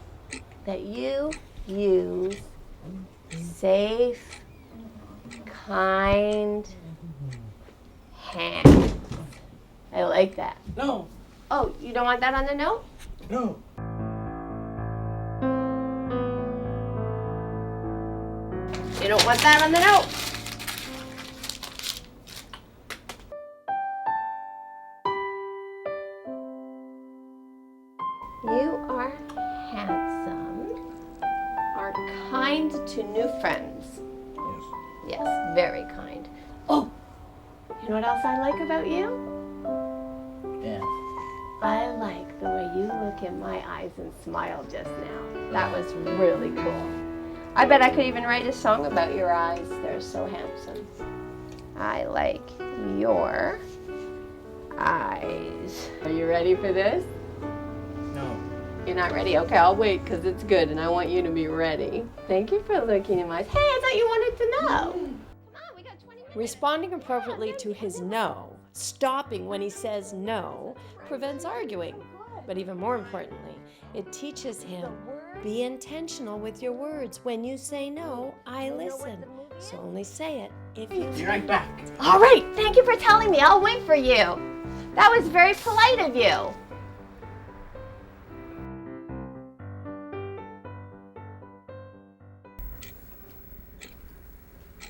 That you use safe, kind hands. I like that. No. Oh, you don't want that on the note? No. You don't want that on the note? You are handsome, are kind to new friends. Yes. Yes, very kind. Oh, you know what else I like about you? Yeah. I like the way you look in my eyes and smile just now. That was really cool. I bet I could even write a song about your eyes. They're so handsome. I like your eyes. Are you ready for this? No. You're not ready? Okay, I'll wait because it's good and I want you to be ready. Thank you for looking in my eyes. Hey, I thought you wanted to know. Come on, we got 20 minutes. Responding appropriately to his no, stopping when he says no, prevents arguing. But even more importantly, it teaches him, be intentional with your words. When you say no, I listen. So only say it if you Be right back. All right, thank you for telling me. I'll wait for you. That was very polite of you.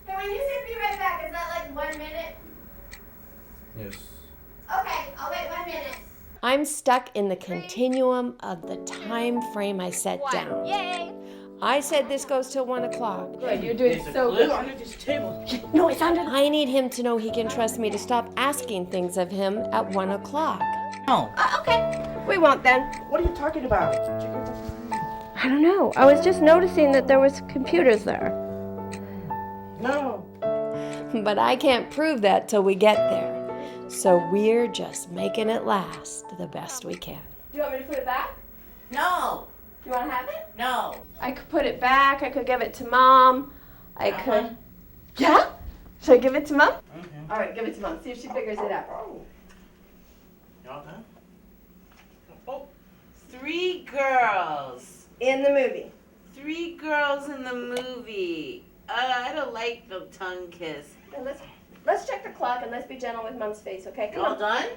Hey, when you say be right back, is that like 1 minute? Yes. Okay, I'll wait 1 minute. I'm stuck in the continuum of the time frame I set down. Yay! I said this goes till 1 o'clock. Good, you're doing so good. Under this table. No, it's under. I need him to know he can trust me to stop asking things of him at 1 o'clock. No. Okay, we won't then. What are you talking about? I don't know. I was just noticing that there was computers there. No. But I can't prove that till we get there. So we're just making it last the best we can. Do you want me to put it back? No. You want to have it? No. I could put it back. I could give it to Mom. I could. Yeah? Should I give it to Mom? Okay. All right, give it to Mom. See if she figures it out. Y'all done? Oh, 3 girls. In the movie. 3 girls in the movie. I don't like the tongue kiss. Let's check the clock and let's be gentle with Mom's face, okay? Come Y'all on. done?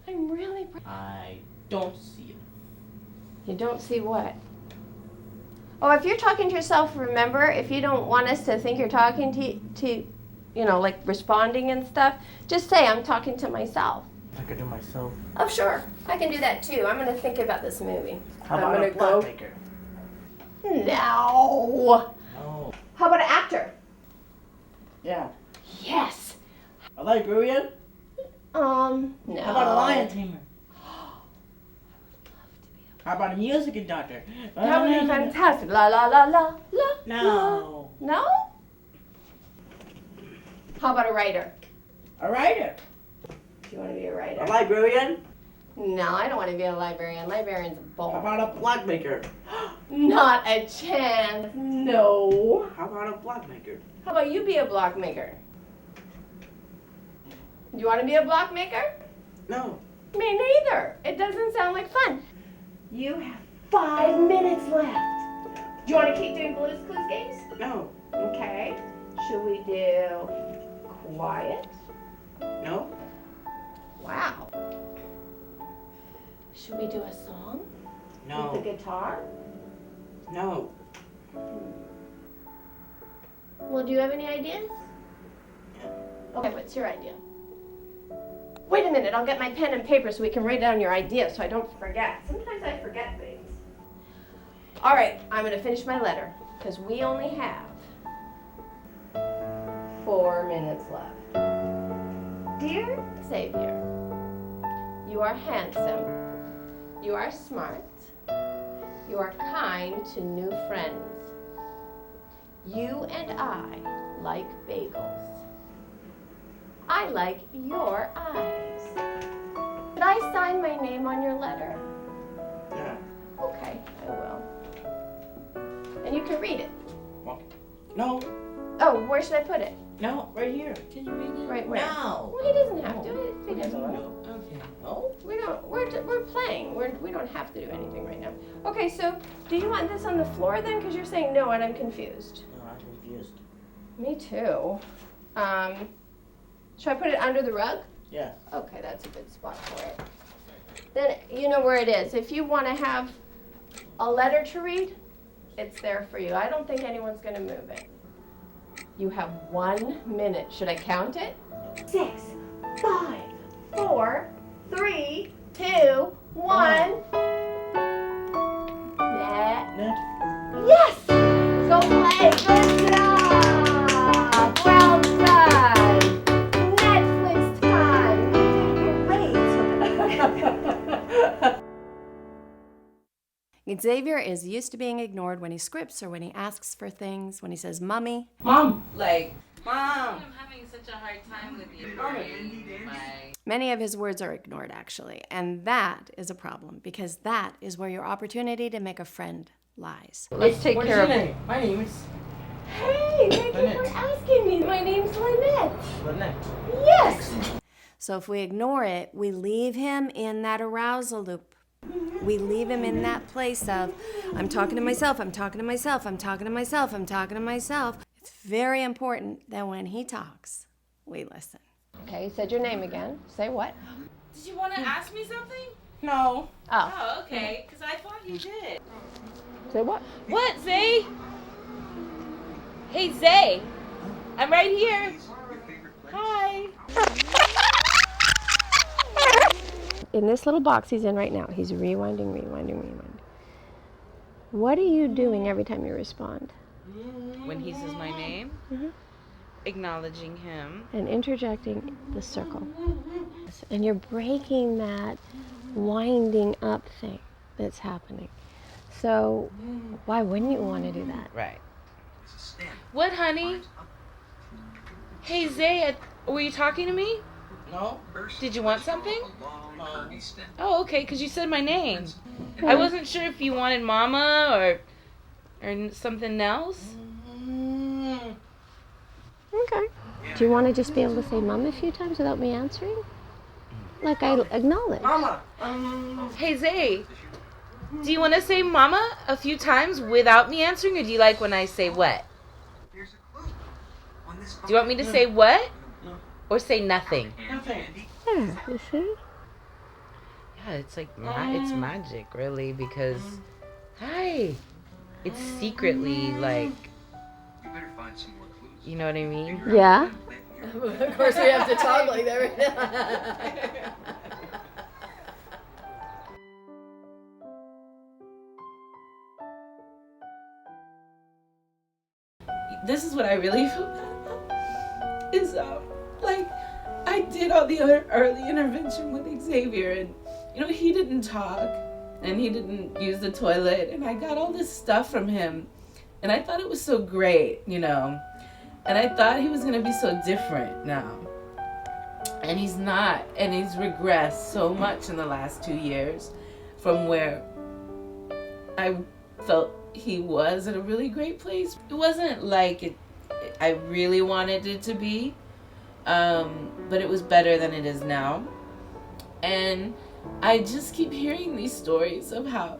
I'm really. I don't see it. You don't see what? Oh, if you're talking to yourself, remember, if you don't want us to think you're talking to you know, like responding and stuff, just say I'm talking to myself. I could do myself. Oh, sure. I can do that too. I'm going to think about this movie. How I'm about gonna a plot maker? No. No. How about an actor? Yeah. Yes. A librarian? No. How about a lion tamer? How about a music conductor? That would be fantastic. La la la la la. No. No? How about a writer? A writer? Do you want to be a writer? A librarian? No, I don't want to be a librarian. Librarian's a How bull. about a blockmaker? Not a chance. No. How about a blockmaker? How about you be a block maker? You want to be a block maker? No. Me neither. It doesn't sound like fun. You have 5 minutes left. Do you want to keep doing Blue's Clues games? No. Okay. Should we do quiet? No. Wow. Should we do a song? No. With the guitar? No. Well, do you have any ideas? Okay, what's your idea? Wait a minute, I'll get my pen and paper so we can write down your idea so I don't forget. Sometimes I forget things. All right, I'm going to finish my letter because we only have 4 minutes left. Dear Xavier, you are handsome, you are smart, you are kind to new friends. You and I like bagels. I like your eyes. Should I sign my name on your letter? Yeah. Okay, I will. And you can read it. No. Oh, where should I put it? No. Right here. Can you read it? Right where? No. Well, he doesn't have to. If he doesn't want to. Okay. No. We don't. We're playing. We don't have to do anything right now. Okay, so do you want this on the floor then? Because you're saying no, and I'm confused. No, I'm confused. Me too. Should I put it under the rug? Yeah. Okay, that's a good spot for it. Then you know where it is. If you want to have a letter to read, it's there for you. I don't think anyone's going to move it. You have 1 minute. Should I count it? 6, 5, 4, 3, 2, 1. Net. Yes! Go play. Good job. Well done. Netflix time. You did great. Xavier is used to being ignored when he scripts or when he asks for things, when he says mommy. Mom. Like, Mom. I'm having such a hard time with you. Many of his words are ignored, actually, and that is a problem because that is where your opportunity to make a friend lies. Let's take What care is of your name? My name is Hey, thank you for asking me. My name's Lynette. Lynette. Yes! So if we ignore it, we leave him in that arousal loop. We leave him in that place of, I'm talking to myself, I'm talking to myself, I'm talking to myself, I'm talking to myself. It's very important that when he talks, we listen. Okay, you said your name again. Say what? Did you want to ask me something? No. Oh. Oh, okay, because I thought you did. Say what? What, Zay? Hey, Zay. I'm right here. Hi. In this little box he's in right now, he's rewinding. What are you doing every time you respond? When he says my name, acknowledging him. And interjecting the circle. And you're breaking that winding up thing that's happening. So why wouldn't you want to do that? Right. What, honey? Hey, Zay, were you talking to me? No. Did you want something? No. Oh, okay, because you said my name. I wasn't sure if you wanted mama or something else. Okay. Do you want to just be able to say mom a few times without me answering? Like I acknowledge. Mama. Hey, Zay, do you want to say mama a few times without me answering, or do you like when I say what? Do you want me to say what? Or say nothing? Nothing. Yeah, you see? Yeah, it's like it's magic, really, because hi, it's secretly like, you know what I mean? Yeah. Of course we have to talk like that. This is what I really feel bad about. is like I did all the other early intervention with Xavier, and he didn't talk and he didn't use the toilet, and I got all this stuff from him, and I thought it was so great, and I thought he was gonna be so different now, and he's not, and he's regressed so much in the last 2 years from where I felt he was at a really great place. It wasn't like I really wanted it to be, but it was better than it is now. And I just keep hearing these stories of how,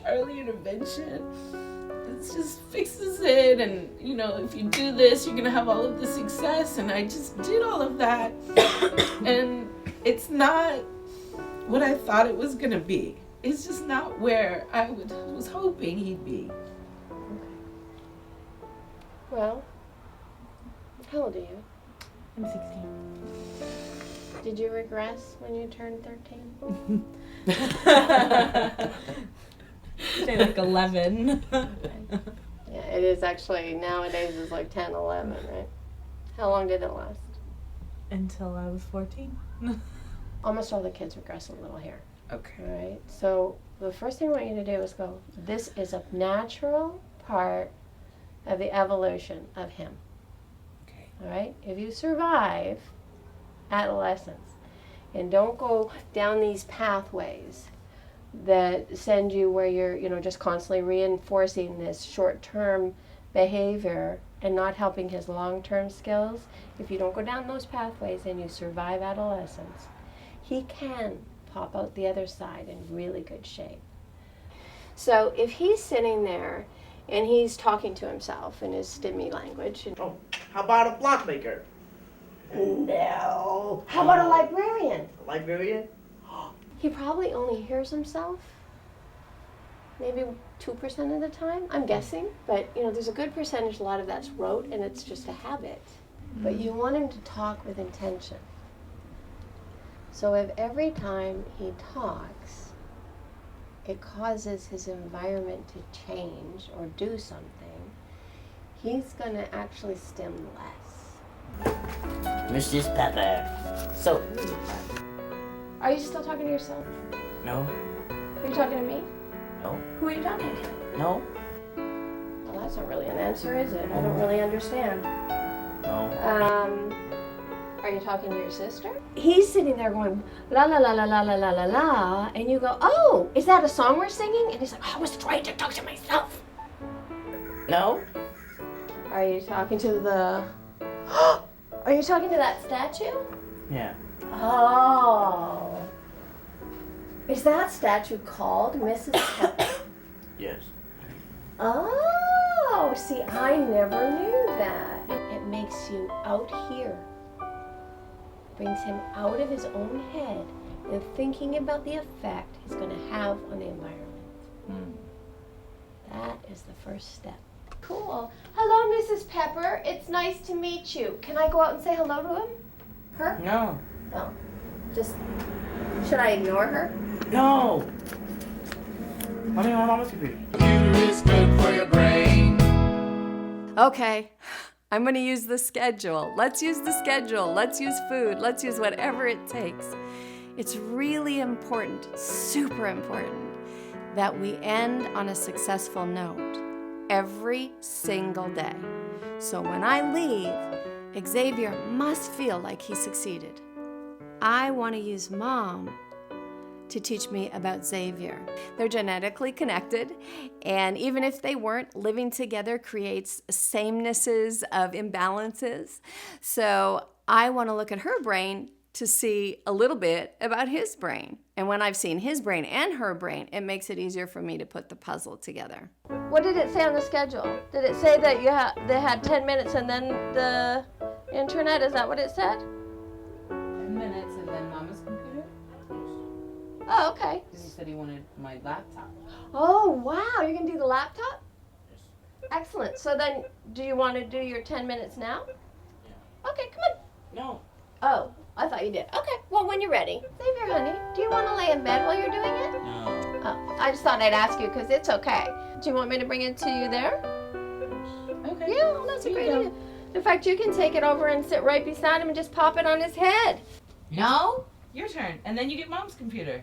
early intervention, it just fixes it, and, if you do this, you're gonna have all of the success, and I just did all of that, and it's not what I thought it was gonna be. It's just not where I was hoping he'd be. Well, how old are you? I'm 16. Did you regress when you turned 13? Say like 11. Yeah, it is actually, nowadays it's like 10, 11, right? How long did it last? Until I was 14. Almost all the kids regress a little here. Okay. All right, so the first thing I want you to do is go, this is a natural part of the evolution of him. Okay. All right, if you survive adolescence and don't go down these pathways that send you where you're just constantly reinforcing this short-term behavior and not helping his long-term skills, if you don't go down those pathways and you survive adolescence, he can pop out the other side in really good shape. So if he's sitting there and he's talking to himself in his stimmy language. Oh, how about a block maker? No. How about a librarian? A librarian? He probably only hears himself maybe 2% of the time, I'm guessing. But, there's a good percentage, a lot of that's rote, and it's just a habit. But you want him to talk with intention. So if every time he talks, it causes his environment to change or do something, he's going to actually stim less. Mrs. Pepper. So. Are you still talking to yourself? No. Are you talking to me? No. Who are you talking to? No. Well, that's not really an answer, is it? I don't really understand. No. Are you talking to your sister? He's sitting there going, la la la la la la la la la, and you go, oh, is that a song we're singing? And he's like, I was trying to talk to myself. No. Are you talking to the... Are you talking to that statue? Yeah. Oh. Is that statue called Mrs. Pepper? Yes. Oh, see, I never knew that. It makes you out here. Brings him out of his own head and thinking about the effect he's going to have on the environment. That is the first step. Cool. Hello, Mrs. Pepper. It's nice to meet you. Can I go out and say hello to him? Her? No. No. Just, should I ignore her? No. I mean, my mama's computer. Computer is good for your brain. Okay. I'm going to use the schedule. Let's use the schedule. Let's use food. Let's use whatever it takes. It's really important, super important, that we end on a successful note every single day. So when I leave, Xavier must feel like he succeeded. I want to use Mom to teach me about Xavier. They're genetically connected, and even if they weren't, living together creates samenesses of imbalances. So I want to look at her brain to see a little bit about his brain. And when I've seen his brain and her brain, it makes it easier for me to put the puzzle together. What did it say on the schedule? Did it say that they had 10 minutes and then the internet? Is that what it said? 10 minutes and then Mama's computer? Oh, okay. Because he said he wanted my laptop. Oh, wow. You're going to do the laptop? Excellent. So then, do you want to do your 10 minutes now? Yeah. Okay, come on. No. Oh, I thought you did. Okay, well, when you're ready. Xavier, honey, do you want to lay in bed while you're doing it? No. Oh, I just thought I'd ask you because it's okay. Do you want me to bring it to you there? Okay. Yeah, well, that's a great idea. In fact, you can take it over and sit right beside him and just pop it on his head. No? Your turn. And then you get Mom's computer.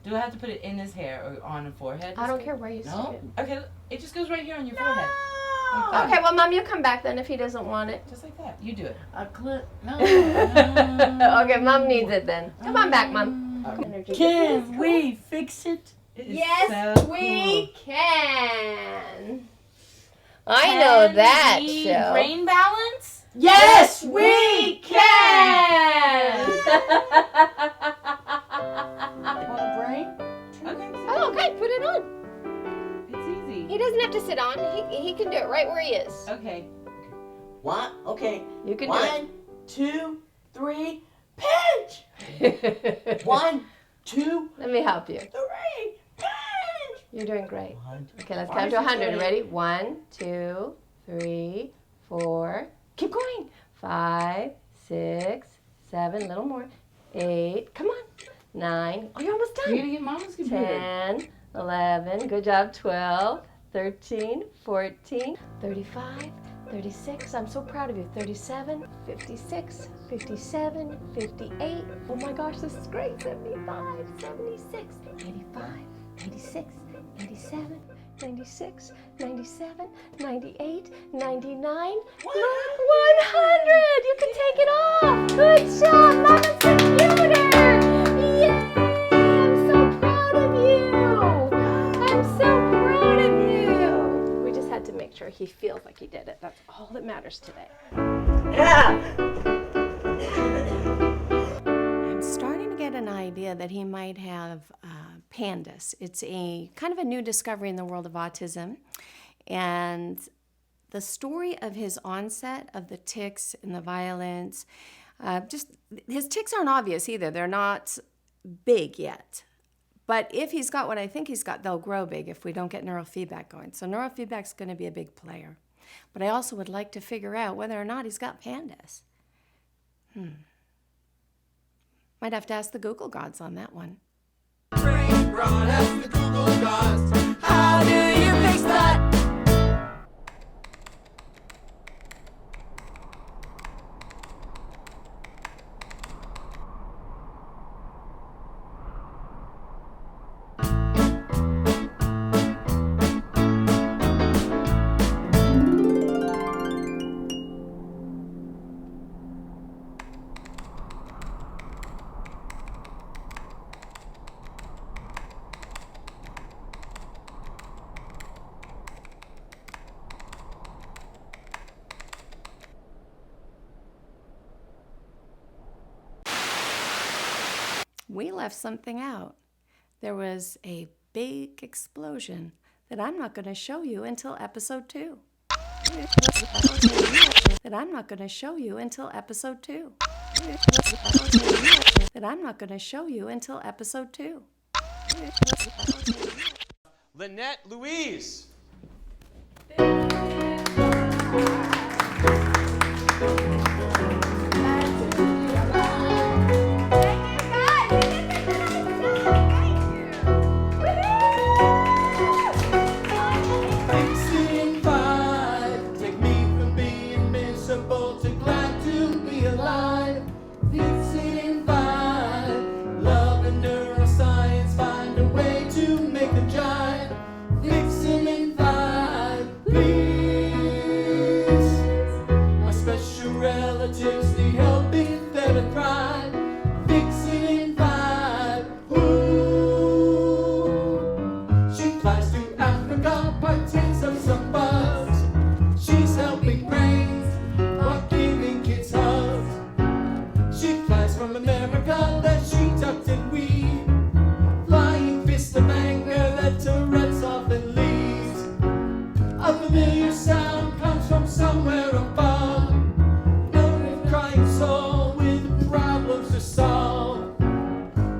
Do I have to put it in his hair or on the forehead? I don't care where you stick No? it. Okay, it just goes right here on your forehead. Okay, well, Mom, you come back then if he doesn't want it. Just like that. You do it. A clip. No. Okay, Mom needs it then. Come on back, Mom. Can we fix it? Yes, so we can. I know that show. Brain balance? Yes, we can! Want a brain? Okay. Oh, okay, put it on. It's easy. He doesn't have to sit on. He can do it right where he is. Okay. One, okay. You can do One, 2, 3, pinch! 1, 2, Let me help you. 3, pinch! You're doing great. 1, Okay, let's Why count is to it 100. so Ready? 1, 2, 3, 4. Keep going. 5, 6, 7. A little more. 8. Come on. 9. Oh, you're almost done. You're gonna get Mama's computer. 10, 11. Good job. 12, 13, 14, 35, 36. I'm so proud of you. 37, 56, 57, 58. Oh my gosh, this is great. 75, 76, 85, 86, 87, 96, 97, 98, 99, 100. You can take it off. Good job, Mama's computer. Yay! I'm so proud of you. I'm so proud of you. We just had to make sure he feels like he did it. That's all that matters today. Yeah! I'm starting to get an idea that he might have pandas. It's a kind of a new discovery in the world of autism. And the story of his onset of the tics and the violence, his tics aren't obvious either. They're not big yet. But if he's got what I think he's got, they'll grow big if we don't get neurofeedback going. So neurofeedback's going to be a big player. But I also would like to figure out whether or not he's got pandas. Might have to ask the Google gods on that one. How do you fix that? We left something out. There was a big explosion that I'm not going to show you until episode 2. That I'm not going to show you until episode 2. That I'm not going to show you until episode 2. Lynette Louise. Fixing five, take me from being miserable to glad to be alive. Fixing five, love and neuroscience find a way to make the jive. Fixing in 5, please. My special relatives need help if they're to thrive. Fixing in 5, ooh. She flies to Africa, partakes of some bugs. She's helping brains while giving kids hugs. She flies from America that she tucked and weave. Flying fist of anger that Tourette's often leaves. A familiar sound comes from somewhere above. No crying soul with problems to solve.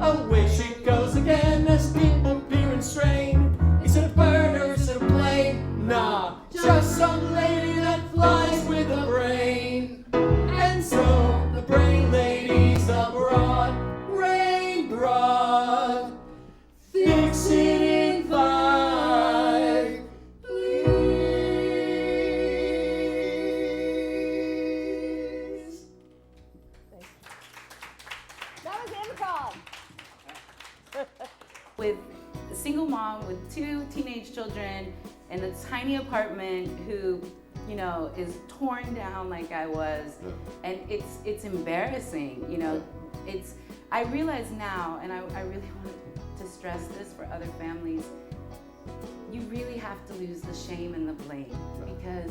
Away she goes again as people peer and strain. Is it a bird or is it a plane? Nah, just some lady that flies with a brain. And so the brain lady's abroad, brain broad. Fix it in 5. single mom with 2 teenage children in a tiny apartment who, you know, is torn down like I was, and it's embarrassing, you know. I realize now, and I really want to stress this for other families, you really have to lose the shame and the blame, because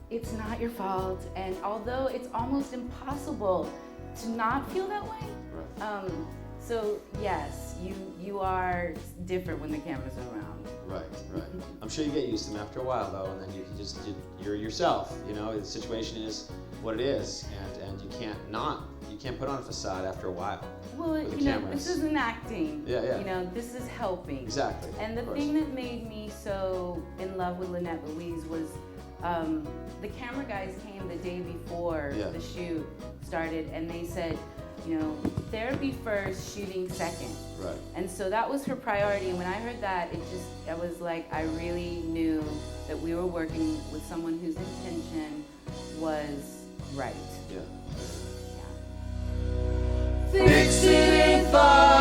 it's not your fault, and although it's almost impossible to not feel that way, so yes, you are different when the camera's around. Right. I'm sure you get used to them after a while, though, and then you can just, you're yourself, you know. The situation is what it is, and you can't put on a facade after a while. Well, you know, this isn't acting. Yeah. You know, this is helping. Exactly. And the thing that made me so in love with Lynette Louise was the camera guys came the day before the shoot started, and they said, you know, therapy first, shooting second. Right. And so that was her priority. And when I heard that, I was like, I really knew that we were working with someone whose intention was right. Yeah. Fix it in 5.